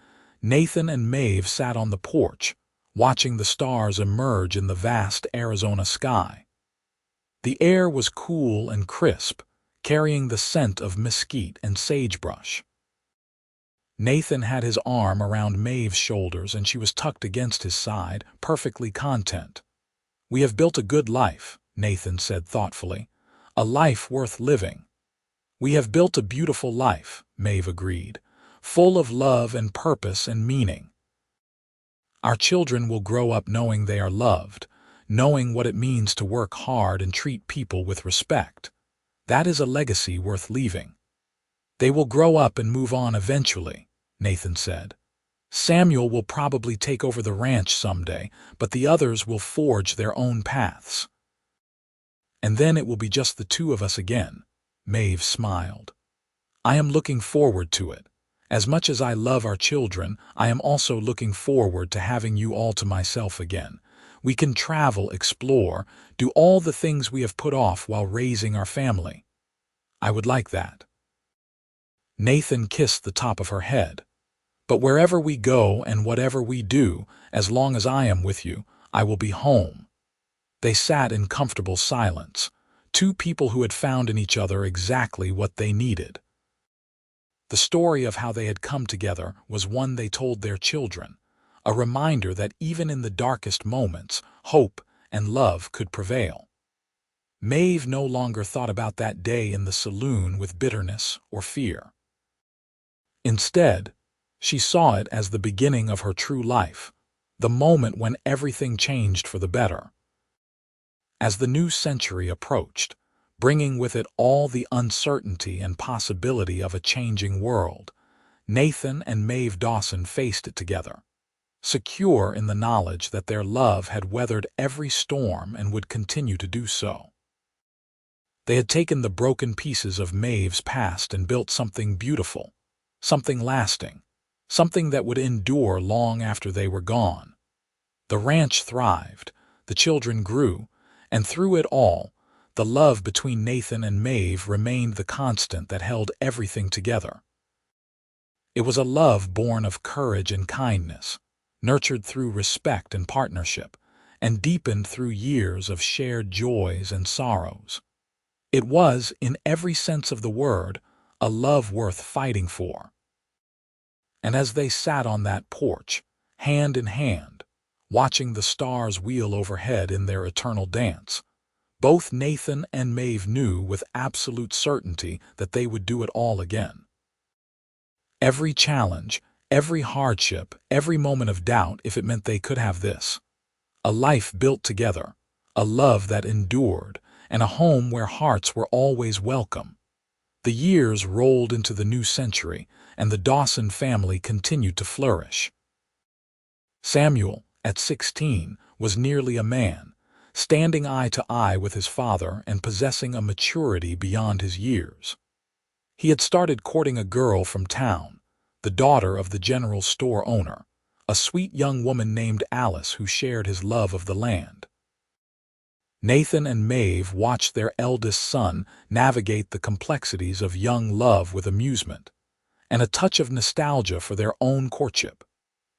Nathan and Maeve sat on the porch, watching the stars emerge in the vast Arizona sky. The air was cool and crisp, carrying the scent of mesquite and sagebrush. Nathan had his arm around Maeve's shoulders and she was tucked against his side, perfectly content. "We have built a good life," Nathan said thoughtfully. "A life worth living." "We have built a beautiful life," Maeve agreed, "full of love and purpose and meaning. Our children will grow up knowing they are loved, knowing what it means to work hard and treat people with respect. That is a legacy worth leaving." "They will grow up and move on eventually," Nathan said. "Samuel will probably take over the ranch someday, but the others will forge their own paths. And then it will be just the two of us again," Maeve smiled. "I am looking forward to it. As much as I love our children, I am also looking forward to having you all to myself again. We can travel, explore, do all the things we have put off while raising our family. I would like that." Nathan kissed the top of her head. "But wherever we go and whatever we do, as long as I am with you, I will be home." They sat in comfortable silence, two people who had found in each other exactly what they needed. The story of how they had come together was one they told their children, a reminder that even in the darkest moments, hope and love could prevail. Maeve no longer thought about that day in the saloon with bitterness or fear. Instead, she saw it as the beginning of her true life, the moment when everything changed for the better. As the new century approached, bringing with it all the uncertainty and possibility of a changing world, Nathan and Maeve Dawson faced it together, secure in the knowledge that their love had weathered every storm and would continue to do so. They had taken the broken pieces of Maeve's past and built something beautiful, something lasting, something that would endure long after they were gone. The ranch thrived, the children grew, and through it all, the love between Nathan and Maeve remained the constant that held everything together. It was a love born of courage and kindness, nurtured through respect and partnership, and deepened through years of shared joys and sorrows. It was, in every sense of the word, a love worth fighting for. And as they sat on that porch, hand in hand, watching the stars wheel overhead in their eternal dance, both Nathan and Maeve knew with absolute certainty that they would do it all again. Every challenge, every hardship, every moment of doubt if it meant they could have this. A life built together, a love that endured, and a home where hearts were always welcome. The years rolled into the new century, and the Dawson family continued to flourish. Samuel, at 16, was nearly a man, standing eye to eye with his father and possessing a maturity beyond his years. He had started courting a girl from town, the daughter of the general store owner, a sweet young woman named Alice who shared his love of the land. Nathan and Maeve watched their eldest son navigate the complexities of young love with amusement and a touch of nostalgia for their own courtship.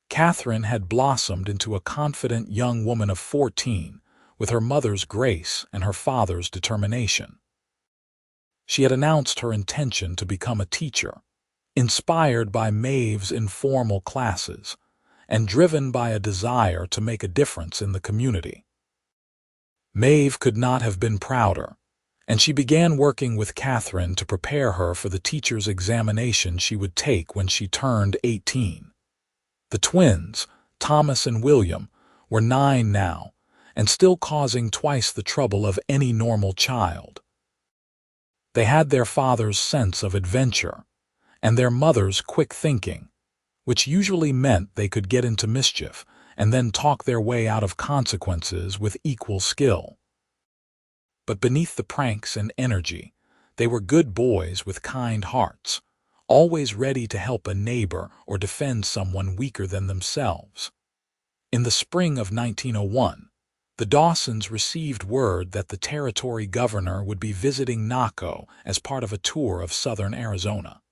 Catherine had blossomed into a confident young woman of 14, with her mother's grace and her father's determination. She had announced her intention to become a teacher, inspired by Maeve's informal classes and driven by a desire to make a difference in the community. Maeve could not have been prouder, and she began working with Catherine to prepare her for the teacher's examination she would take when she turned 18. The twins, Thomas and William, were 9 now, and still causing twice the trouble of any normal child. They had their father's sense of adventure and their mother's quick thinking, which usually meant they could get into mischief and then talk their way out of consequences with equal skill. But beneath the pranks and energy, they were good boys with kind hearts, always ready to help a neighbor or defend someone weaker than themselves. In the spring of 1901, the Dawsons received word that the territory governor would be visiting Naco as part of a tour of southern Arizona.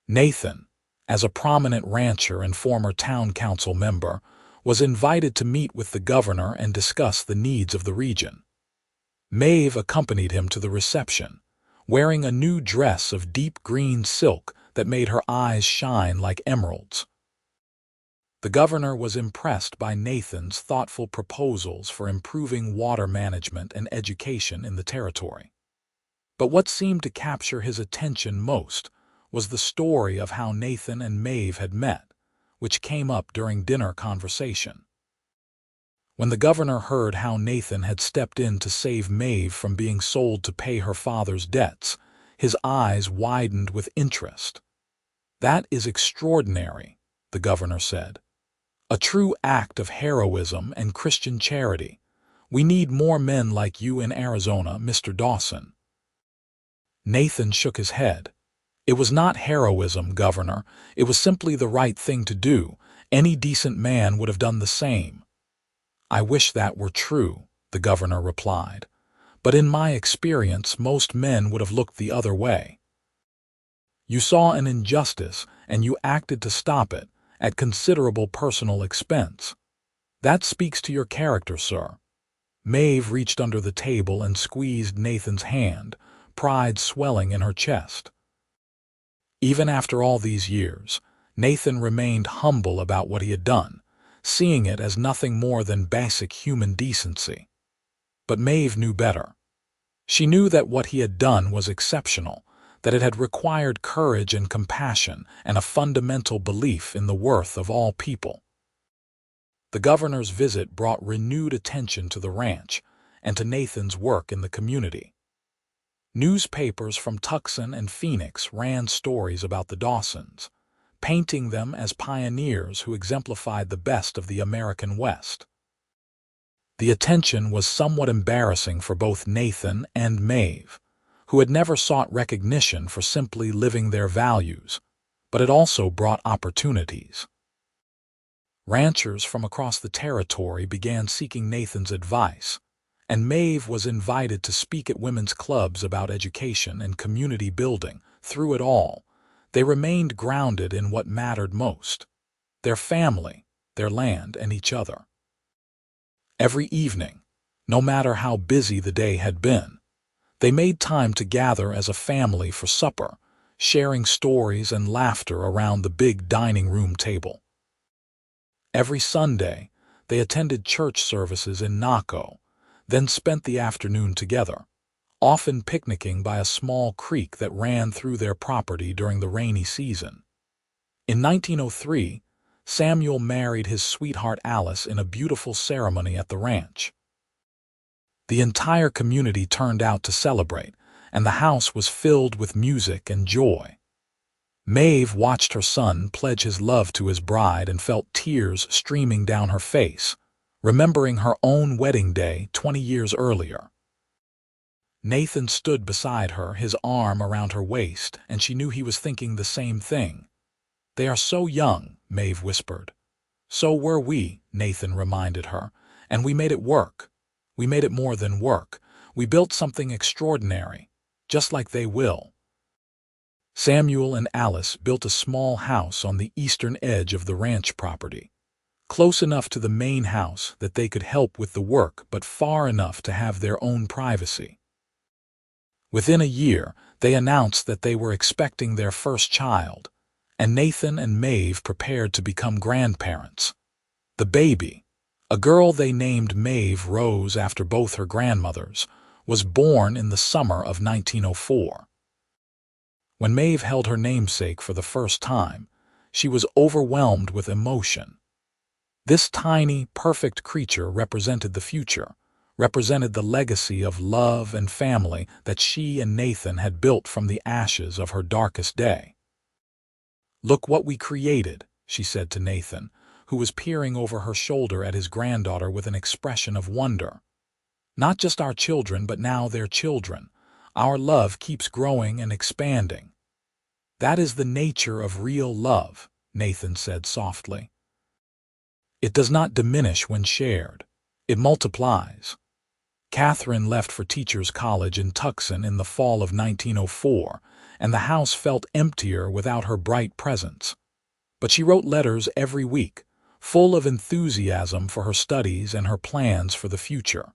Nathan, as a prominent rancher and former town council member, was invited to meet with the governor and discuss the needs of the region. Maeve accompanied him to the reception, wearing a new dress of deep green silk that made her eyes shine like emeralds. The governor was impressed by Nathan's thoughtful proposals for improving water management and education in the territory. But what seemed to capture his attention most was the story of how Nathan and Maeve had met, which came up during dinner conversation. When the governor heard how Nathan had stepped in to save Maeve from being sold to pay her father's debts, his eyes widened with interest. "That is extraordinary," the governor said. "A true act of heroism and Christian charity. We need more men like you in Arizona, Mr. Dawson." Nathan shook his head. "It was not heroism, Governor. It was simply the right thing to do. Any decent man would have done the same." "I wish that were true," the governor replied. "But in my experience, most men would have looked the other way. You saw an injustice, and you acted to stop it, at considerable personal expense. That speaks to your character, sir." Maeve reached under the table and squeezed Nathan's hand, pride swelling in her chest. Even after all these years, Nathan remained humble about what he had done, seeing it as nothing more than basic human decency. But Maeve knew better. She knew that what he had done was exceptional, that it had required courage and compassion and a fundamental belief in the worth of all people. The governor's visit brought renewed attention to the ranch and to Nathan's work in the community. Newspapers from Tucson and Phoenix ran stories about the Dawsons, painting them as pioneers who exemplified the best of the American West. The attention was somewhat embarrassing for both Nathan and Maeve, who had never sought recognition for simply living their values, but it also brought opportunities. Ranchers from across the territory began seeking Nathan's advice, and Maeve was invited to speak at women's clubs about education and community building. Through it all, they remained grounded in what mattered most: their family, their land, and each other. Every evening, no matter how busy the day had been, they made time to gather as a family for supper, sharing stories and laughter around the big dining room table. Every Sunday, they attended church services in Naco, then spent the afternoon together, often picnicking by a small creek that ran through their property during the rainy season. In 1903, Samuel married his sweetheart Alice in a beautiful ceremony at the ranch. The entire community turned out to celebrate, and the house was filled with music and joy. Maeve watched her son pledge his love to his bride and felt tears streaming down her face, remembering her own wedding day 20 years earlier. Nathan stood beside her, his arm around her waist, and she knew he was thinking the same thing. "They are so young," Maeve whispered. "So were we," Nathan reminded her, "and we made it work. We made it more than work. We built something extraordinary, just like they will. Samuel and Alice built a small house on the eastern edge of the ranch property, close enough to the main house that they could help with the work but far enough to have their own privacy. Within a year, they announced that they were expecting their first child, and Nathan and Maeve prepared to become grandparents. The baby, a girl they named Maeve Rose after both her grandmothers, was born in the summer of 1904. When Maeve held her namesake for the first time, she was overwhelmed with emotion. This tiny, perfect creature represented the future, represented the legacy of love and family that she and Nathan had built from the ashes of her darkest day. "Look what we created," she said to Nathan, who was peering over her shoulder at his granddaughter with an expression of wonder. "Not just our children, but now their children. Our love keeps growing and expanding." "That is the nature of real love," Nathan said softly. "It does not diminish when shared. It multiplies." Catherine left for Teachers College in Tucson in the fall of 1904, and the house felt emptier without her bright presence. But she wrote letters every week, full of enthusiasm for her studies and her plans for the future.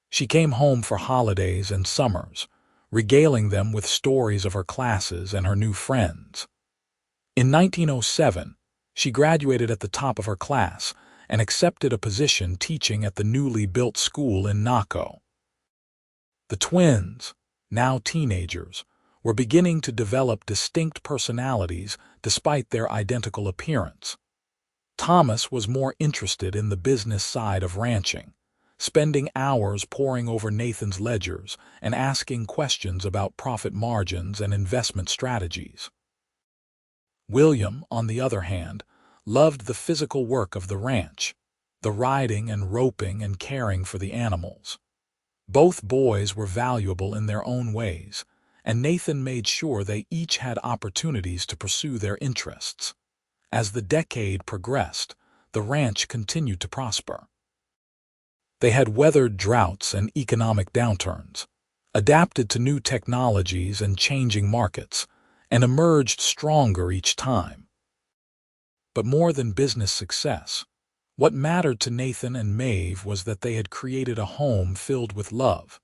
She came home for holidays and summers, regaling them with stories of her classes and her new friends. In 1907, she graduated at the top of her class and accepted a position teaching at the newly built school in Naco. The twins, now teenagers, were beginning to develop distinct personalities despite their identical appearance. Thomas was more interested in the business side of ranching, spending hours poring over Nathan's ledgers and asking questions about profit margins and investment strategies. William, on the other hand, loved the physical work of the ranch, the riding and roping and caring for the animals. Both boys were valuable in their own ways, and Nathan made sure they each had opportunities to pursue their interests. As the decade progressed, the ranch continued to prosper. They had weathered droughts and economic downturns, adapted to new technologies and changing markets, and emerged stronger each time. But more than business success, what mattered to Nathan and Maeve was that they had created a home filled with love,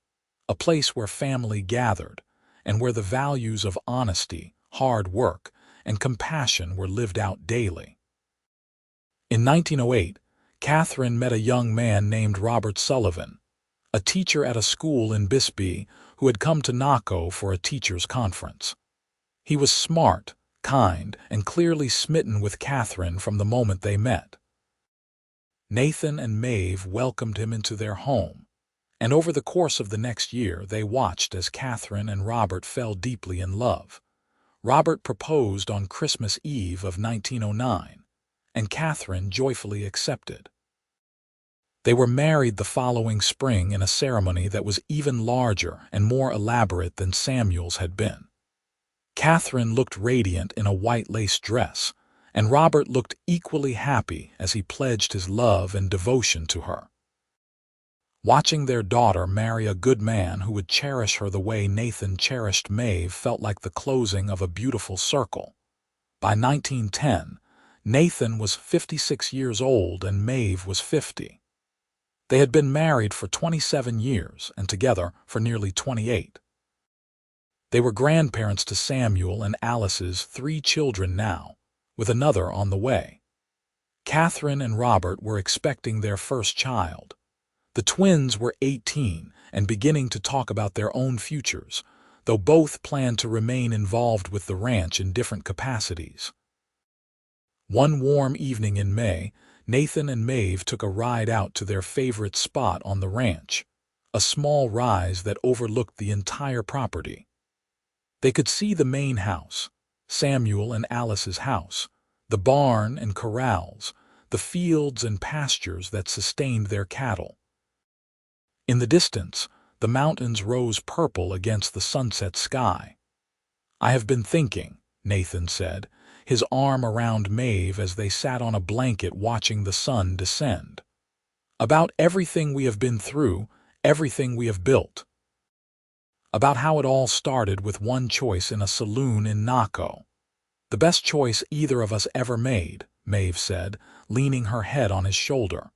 a place where family gathered, and where the values of honesty, hard work, and compassion were lived out daily. In 1908, Catherine met a young man named Robert Sullivan, a teacher at a school in Bisbee who had come to Naco for a teachers' conference. He was smart, kind, and clearly smitten with Catherine from the moment they met. Nathan and Maeve welcomed him into their home, and over the course of the next year they watched as Catherine and Robert fell deeply in love. Robert proposed on Christmas Eve of 1909, and Catherine joyfully accepted. They were married the following spring in a ceremony that was even larger and more elaborate than Samuel's had been. Catherine looked radiant in a white lace dress, and Robert looked equally happy as he pledged his love and devotion to her. Watching their daughter marry a good man who would cherish her the way Nathan cherished Maeve felt like the closing of a beautiful circle. By 1910, Nathan was 56 years old and Maeve was 50. They had been married for 27 years and together for nearly 28. They were grandparents to Samuel and Alice's 3 children now, with another on the way. Catherine and Robert were expecting their first child. The twins were 18 and beginning to talk about their own futures, though both planned to remain involved with the ranch in different capacities. One warm evening in May, Nathan and Maeve took a ride out to their favorite spot on the ranch, a small rise that overlooked the entire property. They could see the main house, Samuel and Alice's house, the barn and corrals, the fields and pastures that sustained their cattle. In the distance, the mountains rose purple against the sunset sky. "I have been thinking," Nathan said, his arm around Maeve as they sat on a blanket watching the sun descend. about everything we have been through, everything we have built, about how it all started with one choice in a saloon in Naco. The best choice either of us ever made, Maeve said, leaning her head on his shoulder.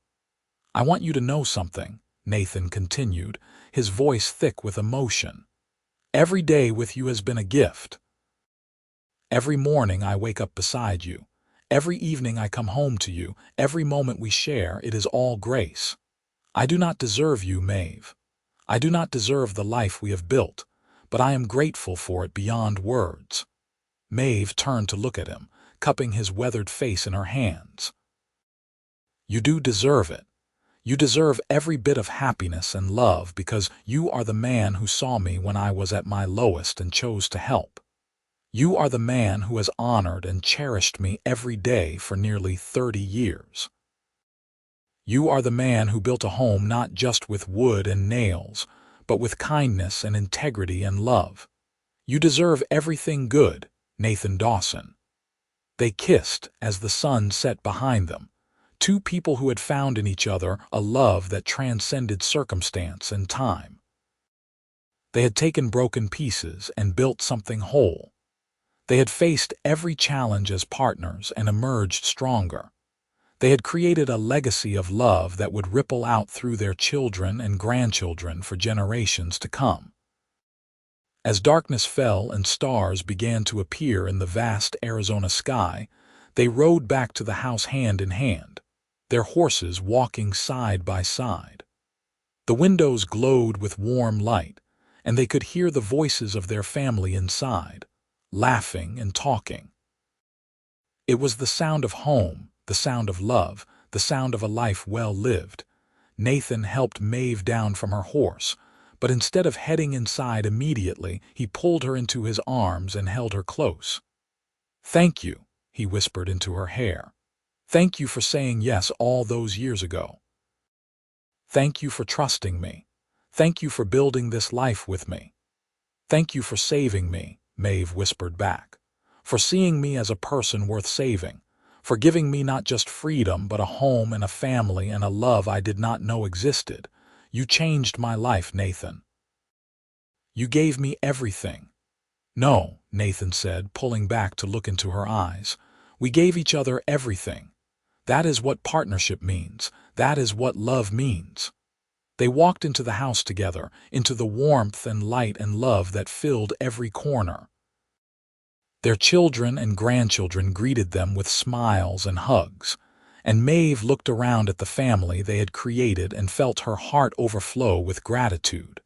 I want you to know something, Nathan continued, his voice thick with emotion. Every day with you has been a gift. Every morning I wake up beside you. Every evening I come home to you. Every moment we share, it is all grace. I do not deserve you, Maeve. I do not deserve the life we have built, but I am grateful for it beyond words. Maeve turned to look at him, cupping his weathered face in her hands. You do deserve it. You deserve every bit of happiness and love because you are the man who saw me when I was at my lowest and chose to help. You are the man who has honored and cherished me every day for nearly 30 years. You are the man who built a home not just with wood and nails, but with kindness and integrity and love. You deserve everything good, Nathan Dawson. They kissed as the sun set behind them, two people who had found in each other a love that transcended circumstance and time. They had taken broken pieces and built something whole. They had faced every challenge as partners and emerged stronger. They had created a legacy of love that would ripple out through their children and grandchildren for generations to come. As darkness fell and stars began to appear in the vast Arizona sky, they rode back to the house hand in hand, their horses walking side by side. The windows glowed with warm light, and they could hear the voices of their family inside, laughing and talking. It was the sound of home, the sound of love, the sound of a life well lived. Nathan helped Maeve down from her horse, but instead of heading inside immediately, he pulled her into his arms and held her close. "Thank you," he whispered into her hair. "Thank you for saying yes all those years ago. Thank you for trusting me. Thank you for building this life with me. Thank you for saving me," Maeve whispered back, "for seeing me as a person worth saving, for giving me not just freedom but a home and a family and a love I did not know existed. You changed my life, Nathan. You gave me everything." "No," Nathan said, pulling back to look into her eyes. "We gave each other everything. That is what partnership means. That is what love means." They walked into the house together, into the warmth and light and love that filled every corner. Their children and grandchildren greeted them with smiles and hugs, and Maeve looked around at the family they had created and felt her heart overflow with gratitude.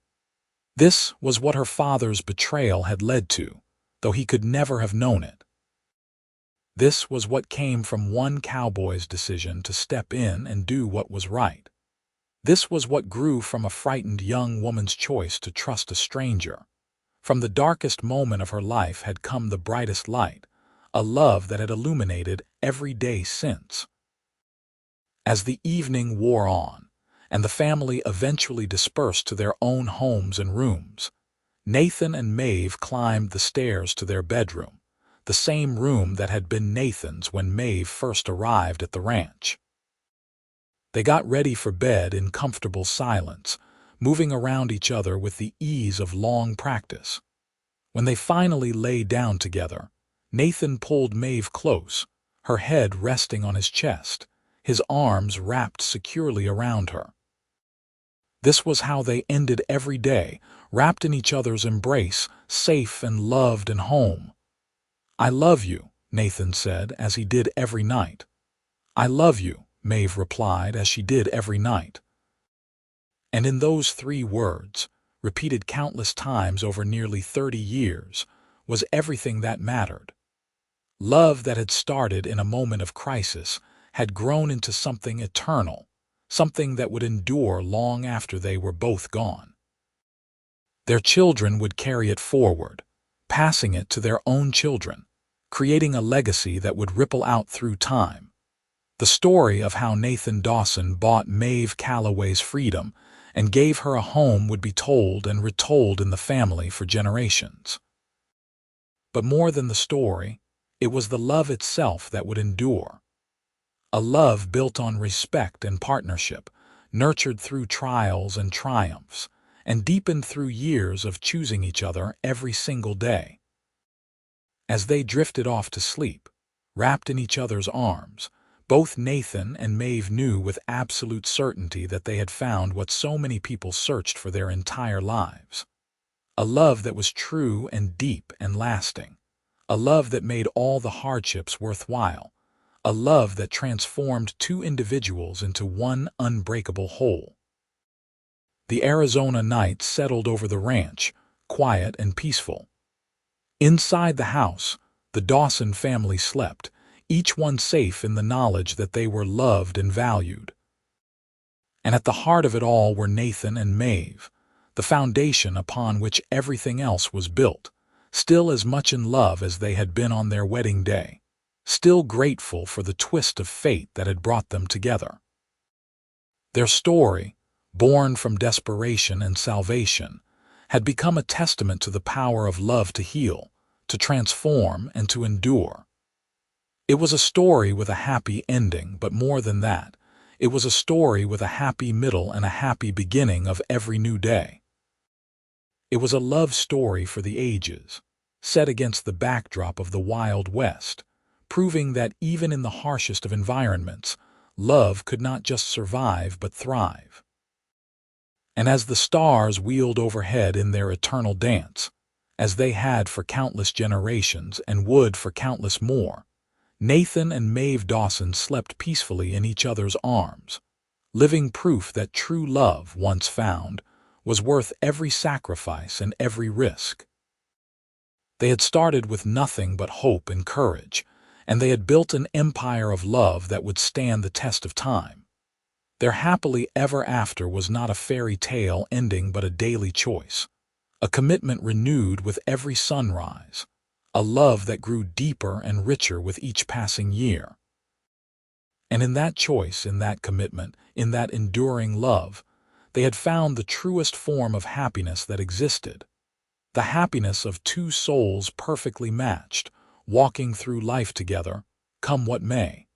This was what her father's betrayal had led to, though he could never have known it. This was what came from one cowboy's decision to step in and do what was right. This was what grew from a frightened young woman's choice to trust a stranger. From the darkest moment of her life had come the brightest light, a love that had illuminated every day since. As the evening wore on, and the family eventually dispersed to their own homes and rooms, Nathan and Maeve climbed the stairs to their bedroom, the same room that had been Nathan's when Maeve first arrived at the ranch. They got ready for bed in comfortable silence, moving around each other with the ease of long practice. When they finally lay down together, Nathan pulled Maeve close, her head resting on his chest, his arms wrapped securely around her. This was how they ended every day, wrapped in each other's embrace, safe and loved and home. "I love you," Nathan said, as he did every night. "I love you," Maeve replied, as she did every night. And in those 3 words, repeated countless times over nearly 30 years, was everything that mattered. Love that had started in a moment of crisis had grown into something eternal, something that would endure long after they were both gone. Their children would carry it forward, passing it to their own children, creating a legacy that would ripple out through time. The story of how Nathan Dawson bought Maeve Calloway's freedom and gave her a home would be told and retold in the family for generations. But more than the story, it was the love itself that would endure. A love built on respect and partnership, nurtured through trials and triumphs, and deepened through years of choosing each other every single day. As they drifted off to sleep, wrapped in each other's arms, both Nathan and Maeve knew with absolute certainty that they had found what so many people searched for their entire lives. A love that was true and deep and lasting. A love that made all the hardships worthwhile. A love that transformed two individuals into one unbreakable whole. The Arizona night settled over the ranch, quiet and peaceful. Inside the house, the Dawson family slept, each one safe in the knowledge that they were loved and valued. And at the heart of it all were Nathan and Maeve, the foundation upon which everything else was built, still as much in love as they had been on their wedding day, still grateful for the twist of fate that had brought them together. Their story, born from desperation and salvation, had become a testament to the power of love to heal, to transform, and to endure. It was a story with a happy ending, but more than that, it was a story with a happy middle and a happy beginning of every new day. It was a love story for the ages, set against the backdrop of the Wild West, proving that even in the harshest of environments, love could not just survive but thrive. And as the stars wheeled overhead in their eternal dance, as they had for countless generations and would for countless more, Nathan and Maeve Dawson slept peacefully in each other's arms, living proof that true love, once found, was worth every sacrifice and every risk. They had started with nothing but hope and courage, and they had built an empire of love that would stand the test of time. Their happily ever after was not a fairy tale ending but a daily choice, a commitment renewed with every sunrise, a love that grew deeper and richer with each passing year. And in that choice, in that commitment, in that enduring love, they had found the truest form of happiness that existed, the happiness of two souls perfectly matched, walking through life together, come what may.